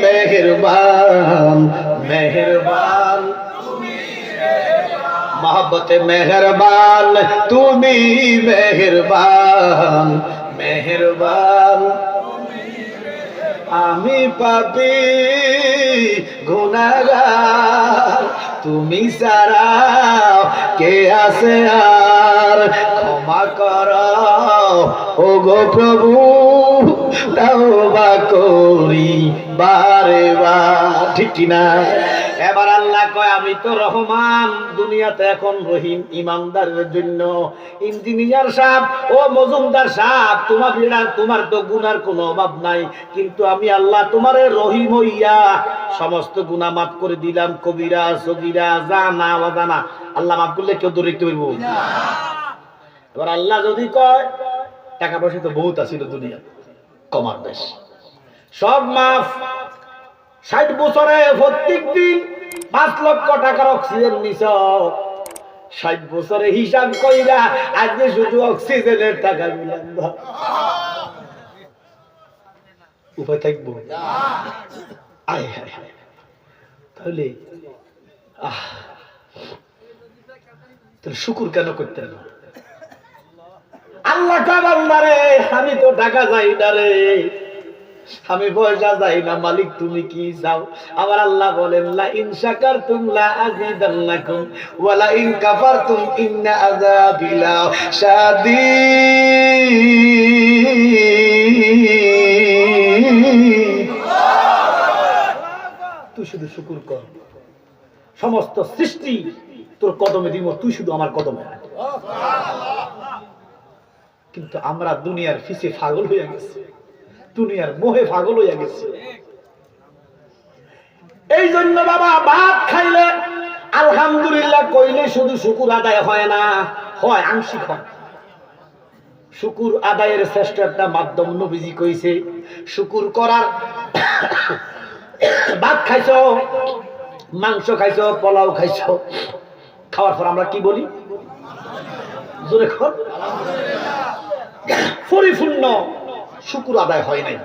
মেহেরবান মেহেরবান, मोहब्बत मेहरबान তুমি মেহেরবান মেহেরবান। আমি পাপী গুনাহগার, তুমি ছাড়া কে আছে আর? ক্ষমা করো ও গো প্রভু, তওবা করি বারে বার। ঠিক কিনা? এবার আল্লাহ কয় আমি তো রহমান, দুনিয়াতে এখন রহিম ইমানদারের জন্য। ইঞ্জিনিয়ার সাহেব, ও মজুমদার সাহেব, তোমার তো গুনার কোনো অভাব নাই, কিন্তু আমি আল্লাহ তোমারে রহিম হইয়া সমস্ত গুনাহ মাফ করে দিলাম। কবিরা সগীরা জানা অজানা আল্লাহ মাফ করলে কেউ দূরে রাখতে পারবো না। এবার আল্লাহ যদি কয় টাকা পয়সা তো বহুত আছিল দুনিয়া, কমার দেশ, সব মাফ। 60 বছরে প্রত্যেক দিন 5 লক্ষ টাকার অক্সিজেন নিছ, 60 বছরে হিসাব কইরা আজকে শুধু অক্সিজেনের টাকা মিলাম উপায় থাকবো? আয় হায় হায়, তাহলে শুকুর কেন করতেন না? আল্লাহ কাবান্দারে, আমি তো টাকা চাই না রে, আমি পয়সা চাই না, মালিক তুমি কি চাও? আমার আল্লাহ বলেন, লা ইন শাকারতুম লা আযীদান্নাকুম ওয়া লা ইন কাফারতুম ইন্না আযাবি লাশাদীদ। তুই শুধু শুকর কর, সমস্ত সৃষ্টি তোর কদমে দিব, তুই শুধু আমার কদমে আয়। কিন্তু আমরা দুনিয়ার ফিসে পাগল হয়ে গেছি, দুনিয়ার মোহে পাগল হয়ে গেছে। এই জন্য বাবা, ভাত খাইলে আলহামদুলিল্লাহ কইলে শুধু শুকুর আদায় হয় না, হয় আংশিক হয়। শুকুর আদায়ের শ্রেষ্ঠ একটা মাধ্যম নবীজি কইছে, শুকুর করার। ভাত খাইছো, মাংস খাইছো, পোলাও খাইছো, খাওয়ার পর আমরা কি বলি? জোরে কর, পরিপূর্ণ শুকুর আদায় হয় নাই।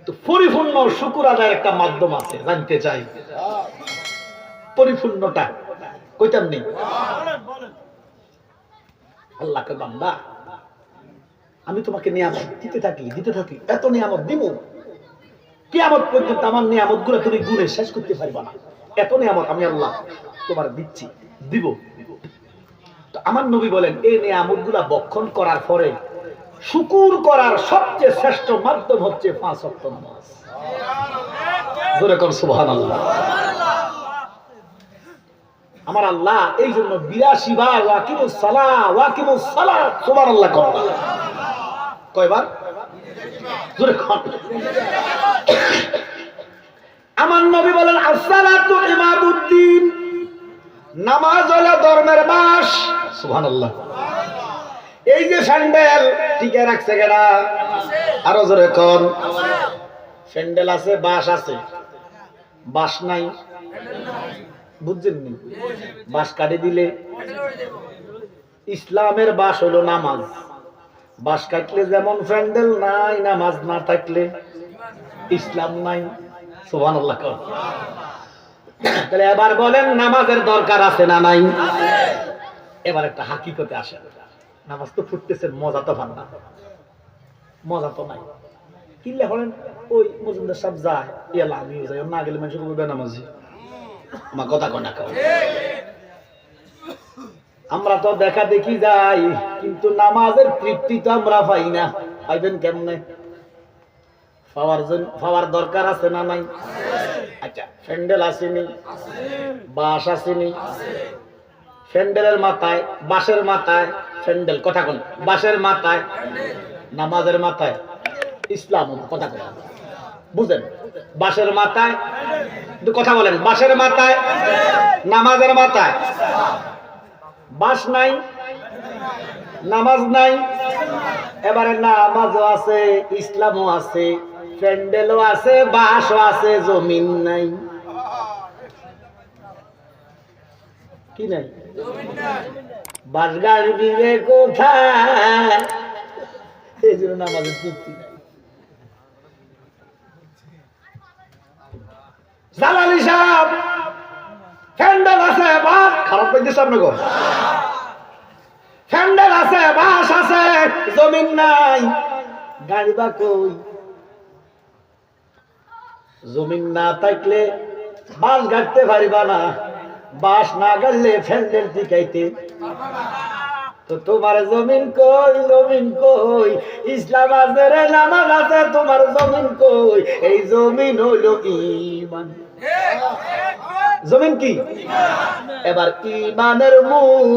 তো পরিপূর্ণ শুকুর আদায়ের একটা মাধ্যম আছে, জানতে চাই পরিপূর্ণটা কইতাম নেই। আল্লাহকে বান্দা, আমি তোমাকে নিয়ামত দিতে থাকি, এত নিয়ামত দিব, কিয়ামত পর্যন্ত আমার নিয়ামত গুলো তুমি গুণে শেষ করতে পারবা না। এত নিয়ামত আমি আল্লাহ তোমার দিচ্ছি, দিব। তো আমার নবী বলেন, এই নিয়ামত গুলা বক্ষণ করার পরে শুকুর করার সবচেয়ে শ্রেষ্ঠ মাধ্যম হচ্ছে 5 ওয়াক্ত নামাজ। জোরে কর সুবহানাল্লাহ। আমার আল্লাহ এই জন্য 82 বার ওয়াকিমুস সালাত সুবহানাল্লাহ কর। কয়বার? জোরে কর। আমার নবী বলেন, as-সালাতু ইমাদুদ্দিন, নামাজ হলো ধর্মের বাস। সুবহানাল্লাহ। এই যে স্যান্ডেল টিকে রাখছে কেডা? আরো জোরে কর। স্যান্ডেল আছে, বাস আছে, বাস নাই, বুঝছেন নি? বাস কাটে দিলে ইসলামের বাস হলো নামাজ। বাস কাটলে যেমন স্যান্ডেল নাই, নামাজ না থাকলে ইসলাম নাই। সুবহানাল্লাহ কর। তাহলে এবার বলেন, নামাজের দরকার আছে না নাই? এবার একটা হাকিকতে আসে, নামাজ তো ফুটতেছে, মজা তো ভান্না, মজা তো নাই। কিনলে হলেন ওই মজুমদার সাহেব যায়, এলা আমিও যাই, না গেলে মানুষ বলবে নামাজি। আমার কথা কনা খাও, আমরা তো দেখা দেখি যাই, কিন্তু নামাজের তৃপ্তি তো আমরা পাই না। পাইবেন কেমনে? পাওয়ার দরকার আছে না নাই? আচ্ছা, স্যান্ডেল আসেনি, বাস আসেনি, স্যান্ডেলের মাথায়, বাসের মাথায় স্যান্ডেল, কথা কোন? বাসের মাথায়, নামাজের মাথায় ইসলাম, কথা কোন? বুঝেন? বাসের মাথায়, কথা বলেন, বাসের মাথায়, নামাজের মাথায়। বাস নাই, নামাজ নাই, এবারে নামাজও আছে, ইসলামও আছে, স্যান্ডেলও আছে, বাসও আছে, জমিন নাই। কি নাই? বাস গাড়ি দিবে কোথায়? এই জন্য নামাজের তৃপ্তি নাই। জালালি সাহেব, স্যান্ডেল আছে, বাস খারাপ পাইতেছে আপনাকে? স্যান্ডেল আছে, বাস আছে, জমিন নাই, গাড়ি বা কই? জমিন না থাকলে বাস গাড়তে পারিবা না, বাস না গাড়লে স্যান্ডেল টিকাইতে। তো তোমার জমিন কই? জমিন কই? ইসলাম আছে রে, নামাজ আছে, তোমার জমিন কই? এই জমিন হইল ঈমান। জমিন কি? এবার ঈমানের মূল,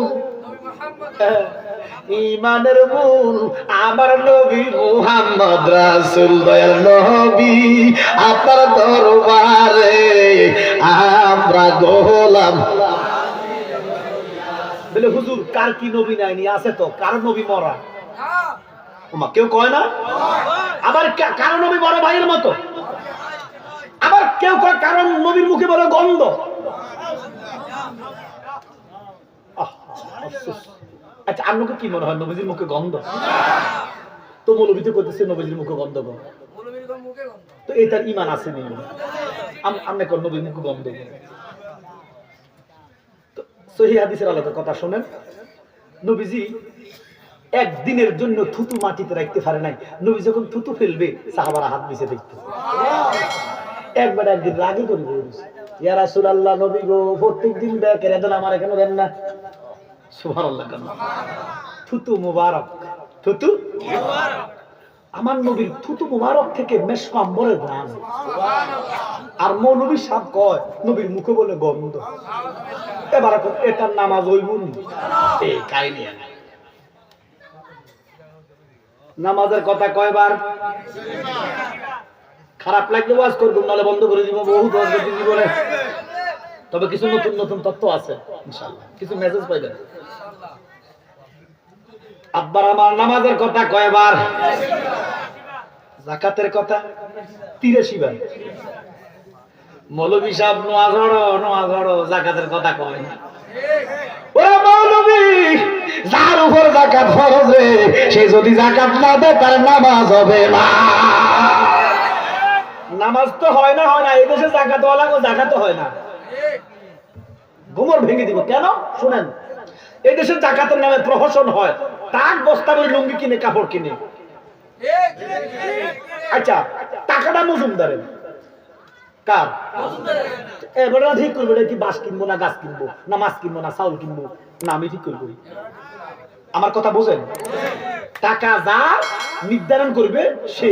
ঈমানের মূল আমার নবী মুহাম্মদ রাসূল, দয়াল নবী, আপনার দরবারে আমরা গোলাম। বলে হুজুর, কার কি নবী নাইনি? আছে তো, কার নবী মরা? ওমা কেউ কয় না, আবার কারণ নবী বড় ভাইয়ের মতো, আবার কেউ কয় কারণ নবীর মুখে বড় গন্ধ। আচ্ছা আপনাকে কি মনে হয় নবীজির মুখে গন্ধ? তো মৌলবীতে করতেছে নবীজির মুখে গন্ধ গন্ধ, তো এটার ইমান আছে নি? আপনি কোন নবীর মুখে গন্ধ? সহিহ হাদিসের আলোকে কথা শুনেন, নবীজি একদিনের জন্য থুতু মাটিতে রাখতে পারে নাই। নবী যখন থুতু ফেলবে সাহাবারা হাত মিশে দেখতো। একবার একদিন রাগই করে বলেছে, ইয়া রাসূলুল্লাহ, নবী গো প্রত্যেকদিন ব্যাগ কেড়ে দেন, আমার কেন দেন না? সুবহানাল্লাহ। কেন? থুতু মুবারক, থুতু মুবারক। আমার নবীর থুতু মুবারক থেকে মেশক আম্বরের ঘ্রাণ। আর মৌলবী সাহেব কয় নবীর মুখে বলে গন্ধ। এবার এটার নামাজ হইব নি? এই কাহিনী নামাজের কথা কয়বার? খারাপ লাগলে ওয়াজ করব, নাহলে বন্ধ করে দিব। বহু ওয়াজ করতে জীবনে, তবে কিছু নতুন নতুন তথ্য আছে ইনশাআল্লাহ, কিছু মেসেজ পাইবেন। আব্বার আমার নামাজের কথা কয়বার? যাকাতের কথা 83 বার। মৌলভী সাহেব নোয়াজড়ো যাকাতের কথা কয় না। ও মৌলভী, যার উপর যাকাত ফরজ রে, সে যদি যাকাত না দেয় তার নামাজ হবে না। নামাজ তো হয় না, হয় না। এই দেশে যাকাতওয়ালা কো যাকাত হয় না, গোমর ভেঙে দিব। কেন শুনেন, এই দেশে যাকাতের নামে প্রহসন হয়, টাক বস্তা করে লুঙ্গি কিনে, কাপড় কিনে। আচ্ছা টাকাটা মজুমদারের, কার? এবারে ঠিক করবো কি বাস কিনবো না গাছ কিনবো, না মাছ কিনবো না চাউল কিনবো, না আমি ঠিক করবো। আমার কথা বোঝেন? টাকা যা নির্ধারণ করবে সে,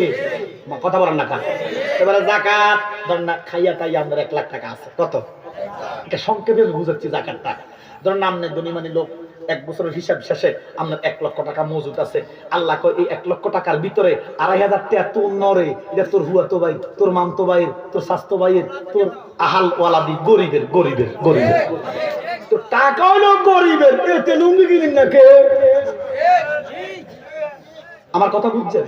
কথা বলেন না কার? এবারে যাকাত ধরেন না, খাইয়া তাই আমাদের 1 লাখ টাকা আছে, কত? এটা সংক্ষেপে বুঝাচ্ছি জাকাতটা। ধরেন নামনে ধনী মানে লোক, 1 বছরের হিসাব শেষে আপনার 1 লক্ষ টাকা মজুদ আছে। আল্লাহ কয় এই 1 লক্ষ টাকার ভিতরে 2,500 টাকা তোর নরে, এটা তোর হুয়াতো ভাই, তোর মামতো ভাইয়ের, তোর স্বাস্থ্য ভাইয়ের, তোর আহাল ওয়ালাদি গরিবের গরিবের গরিবের। তো টাকা হলো গরিবের, এতে লুঙ্গি কিনেন না কে? আমার কথা বুঝছেন?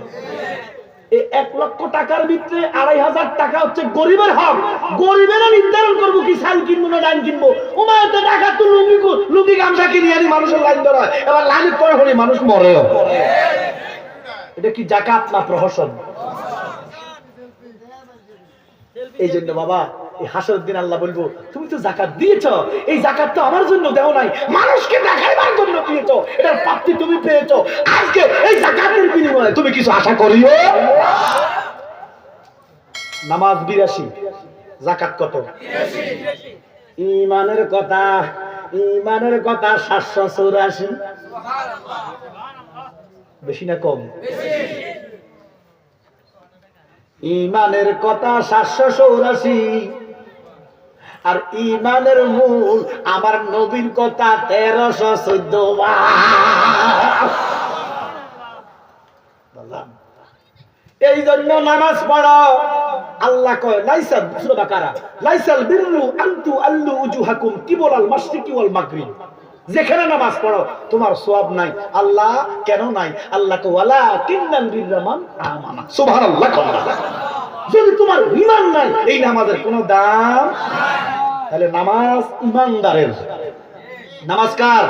এই 1 লক্ষ টাকার ভিতরে 2,500 টাকা হচ্ছে গরিবের হক। গরিবেরা নির্ধারণ করবো কি চাল কিনবো না ডাইন কিনবো। ওমা এত টাকা তো লুঙ্গি গামছা কিনে আনি মানুষের লাইন ধরা, এবার লাইনের পরে হলে মানুষ মরেও। এটা কি যাকাত না প্রহসন? এই জন্য বাবা, এই হাসরের দিন আল্লাহ বলবো, তুমি তো যাকাত দিয়েছ, এই যাকাত তো আমার জন্য দেও নাই, মানুষকে দেখাইবার জন্য দিয়েছ, এটার প্রাপ্তি তুমি পেয়েছো। আজকে এই যাকাতের বিনিময়ে তুমি কিছু আশা করিও। নামাজ 82, যাকাত কত? 83। ইমানের কথা, ইমানের কথা 784। বেশি না কম? ইমানের কথা 784। আর ইমানের মূল আমার নবীর কথা 1314। এই জন্য নামাজ পড়ো। আল্লাহ কয় লাইসা সূরা বাকারা, লাইসাল বিররু আনতু আল্লু উজুহাকুম কিবলাল মাশরিকি ওয়াল মাগরিব। যেখানে নামাজ পড়ো তোমার সওয়াব নাই। আল্লাহ কেন নাই? আল্লাহ কয় ওয়ালা কিন্নাল বিররামান আমানা। সুবহানাল্লাহ। যদি তোমার ঈমান নাই, এই নামাজের কোনো দাম নাই। তাহলে নামাজ ঈমানদারের। নামাজ কার?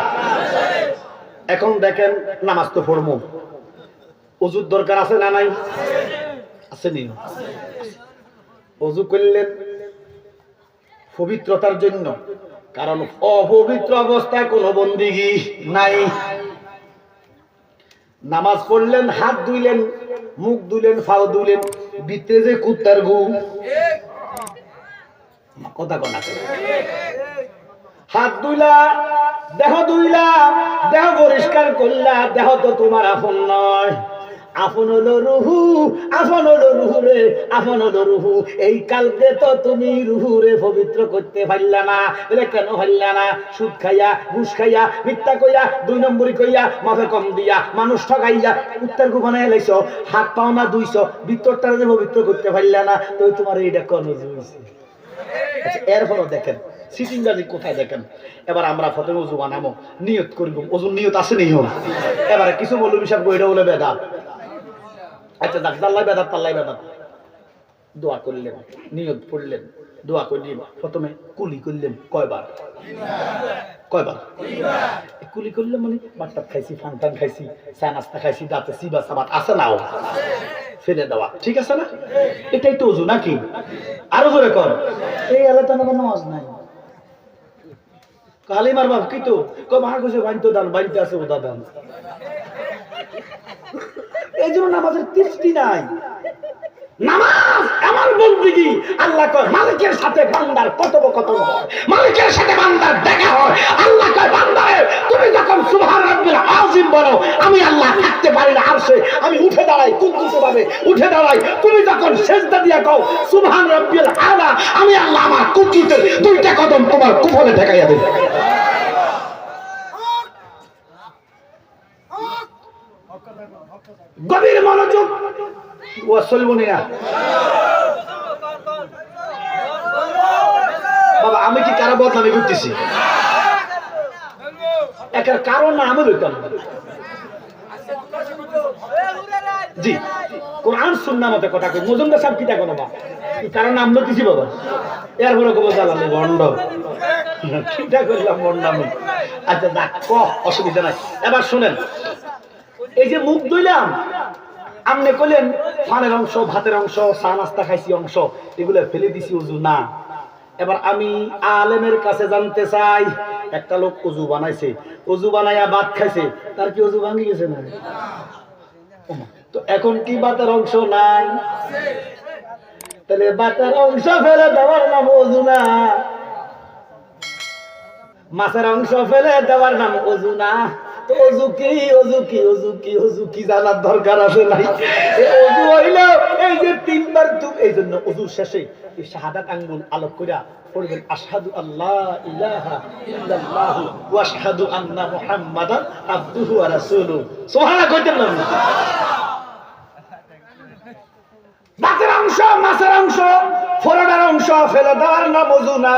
এখন দেখেন, নামাজ তো পড়বো, ওযুর দরকার আছে না নাই? আছে নি? ওযু করলেন পবিত্রতার জন্য, কারণ অপবিত্র অবস্থায় কোনো বন্দিগি নাই। নামাজ পড়লেন, হাত ধুইলেন, মুখ ধুইলেন, পাও ধুইলেন, ভিতরে যে কুত্তার গু, কথা কনা হাত ধুইলা, দেহ ধুইলা, দেহ পরিষ্কার করলা, দেহ তো তোমার আপন নয়। আপন হলো রুহু, আপন হলো রুহু রে, আপন হলো রুহু। এই কালকে তো তুমি রুহু রে পবিত্র করতে পারলা না। বলে কেন পারলা না? সুদ খাইয়া, ঘুষ খাইয়া, মিথ্যা কইয়া, 2 নম্বরই কইয়া, মাফে কম দিয়া, মানুষ ঠকাইয়া উত্তর গু বানায় লাইছো, হাত পাও না ধুইছো, ভিতরটা যে পবিত্র করতে পারলা না, তো তোমার এইটা কোন হইছে? আচ্ছা এরপরও দেখেন সিটিং গাজি কোথায় দেখেন। এবার আমরা প্রথমে ওযু বানাবো, নিয়ত করব। ওযুর নিয়ত আছে নি? হোক। এবারে কিছু মৌলবী সাহেব কইরা বলে বেদাত, আচ্ছা যাক, আল্লাহ বেদাত আল্লাহ বেদাত, দোয়া করলেন, নিয়ত পড়লেন, দোয়া করলেন, প্রথমে কুলি করলেন কয়বার? কয়বার কুলি করলেন? মানে বাট্টাত খাইছি, ফান্টান খাইছি, চা নাস্তা খাইছি, দাঁতে সিবা সাবাত আছে নাও ফেলে দেওয়া, ঠিক আছে না? এটাই তো ওযু নাকি? আরো জোরে কর। এই এলাকায় আমাদের নামাজ নাই। কালিমার বাপ কি তো কমা কইছে বাইনতে দান, বাইনতে আছে ওদা দান। এই জন্য নামাজের তৃপ্তি নাই। নামাজ আমার বন্দেগী। আল্লাহ কয় মালিকের সাথে বান্দার কথোপকথন হয়, মালিকের সাথে বান্দার দেখা হয়। আল্লাহ কয় বান্দারে তুমি যখন সুবহান রাব্বিল আযীম বলো, আমি আল্লাহ থাকতে পারি না আরশে, আমি উঠে দাঁড়াই কুদরতি ভাবে উঠে দাঁড়াই। তুমি যখন সিজদা দিয়া কও সুবহান রাব্বিল আলা, আমি আল্লাহ আমার কুদরতের দুইটা কদম তোমার কুফলে ঠেকাইয়া দেব। গভীর মনোযোগ, ও চলবনি না বাবা। আমি কি কারো বদনামি করতেছি? এটার কারণ না আমি বলতাম জি, কোরআন সুন্নাহ মতে কথা কই। মজুমদার সাহেব কিটা কোন বা এই কারণ নাম লইতেছি বাবা, এর বড় কবো জ্বালানি বন্ড কিটা করলাম বন্ডামি। আচ্ছা দেখ ক, অসুবিধা নাই। এবার শুনেন, এই যে মুখ ধুইলাম, আপনি কইলেন ফানের অংশ, ভাতের অংশ, চা নাস্তা খাইছি অংশ, এগুলো ফেলে দিছি, ওযু না। এবার আমি আলেমের কাছে জানতে চাই, একটা লোক ওযু বানাইছে, ওযু বানাইয়া ভাত খাইছে, তার কি ওযু ভাঙি গেছে না? তো এখন কি ভাতের অংশ নাই? তাহলে ভাতের অংশ ফেলে দেওয়ার নাম ওযু না, মাছের অংশ ফেলে দেওয়ার নাম ওযু না। তো ওযু কি, ওযু কি, ওযু কি, ওযু কি জানার দরকার আছে নাই? ওযু হইল এই যে তিনবার তুমি, এই জন্য ওযুর শেষে এই শাহাদাত আঙ্গুল আলোক কইরা পড়বেন আশহাদু আল্লা ইলাহা ইল্লাল্লাহু ওয়া আশহাদু আন্না মুহাম্মাদান আবদুহু ওয়া রাসূলুহু। সুবহানাল্লাহ কইতেন না? ভাতের অংশ, মাছের অংশ, ফোড়নের অংশ ফেলে দেওয়ার নাম ওযু না।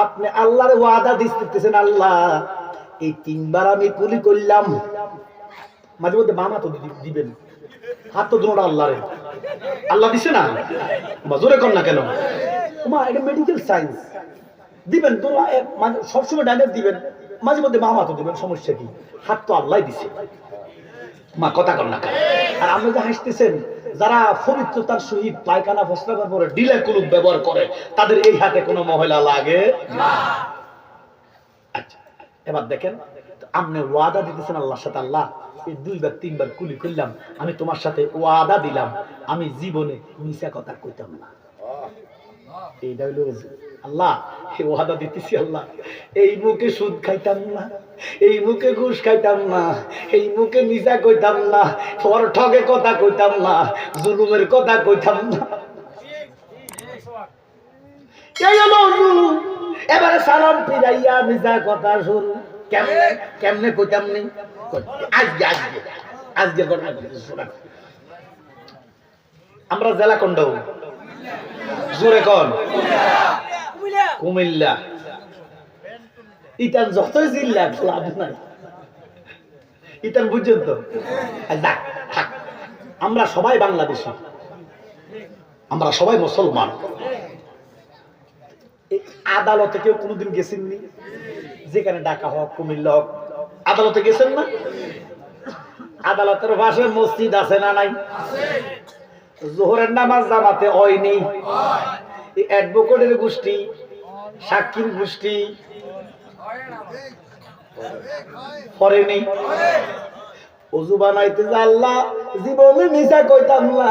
আপনি আল্লাহর ওয়াদা দিতেছেন, আল্লাহ এই তিনবার আমি কুলি করলাম, মাঝে মধ্যে মামা তো দিবেন, হাত তো দুটোটা আল্লাহরে, আল্লাহ দিছে না? জোরে কর না কেন? মা এটা মেডিকেল সায়েন্স, দিবেন তো সবসময় ডাইরেক্ট দিবেন, মাঝে মধ্যে মামা তো দিবেন, সমস্যা কি? হাত তো আল্লাহ দিছে, মা কথা কর না কেন? আর আপনি যে হাসতেছেন, যারা পবিত্রতার সহিত পায়খানা প্রস্রাবের পরে ডিলে কুলুপ ব্যবহার করে, তাদের এই হাতে কোনো মহিলা লাগে না। আচ্ছা এবার দেখেন, আপনি ওয়াদা দিতেছেন আল্লাহর সাথে, আল্লাহ এই দুইবার তিনবার কুলি করলাম, আমি তোমার সাথে ওয়াদা দিলাম আমি জীবনে মিছা কথা কইতাম না। এইটা হইল আল্লাহ এই ওয়াদা দিতেছি, আল্লাহ এই মুখে সুদ খাইতাম না, এই মুখে ঘুষ খাইতাম না, এই মুখে মিছা কইতাম না, পর ঠকে কথা কইতাম না, জুলুমের কথা কইতাম না। এই হলো ওযু। এবারে সালাম ফিরাইয়া মিছা কথা শুরু, কেমনে কেমনে কইতাম নি? আজকে আজকে আজকে ঘটনা ঘটেছে, শোনা। আমরা জেলা কোনটা? জোরে কোন? কুমিল্লা। ইটান যতই জিল্লা লাভ নাই, ইটান বুঝছেন তো? আমরা সবাই বাংলাদেশী, আমরা সবাই মুসলমান। আদালতে কেউ কোনোদিন গেছেননি? যেখানে ডাকা হোক, কুমিল্লা হোক, আদালতে গেছেন না? আদালতের পাশে মসজিদ আছে না নাই? জোহরের নামাজ জামাতে হয়নি, অ্যাডভোকেটের গোষ্ঠী, সাক্ষীর গোষ্ঠী পড়েনি। ওযু বানাইতে যে আল্লাহ জীবনে মিছা কইতাম না,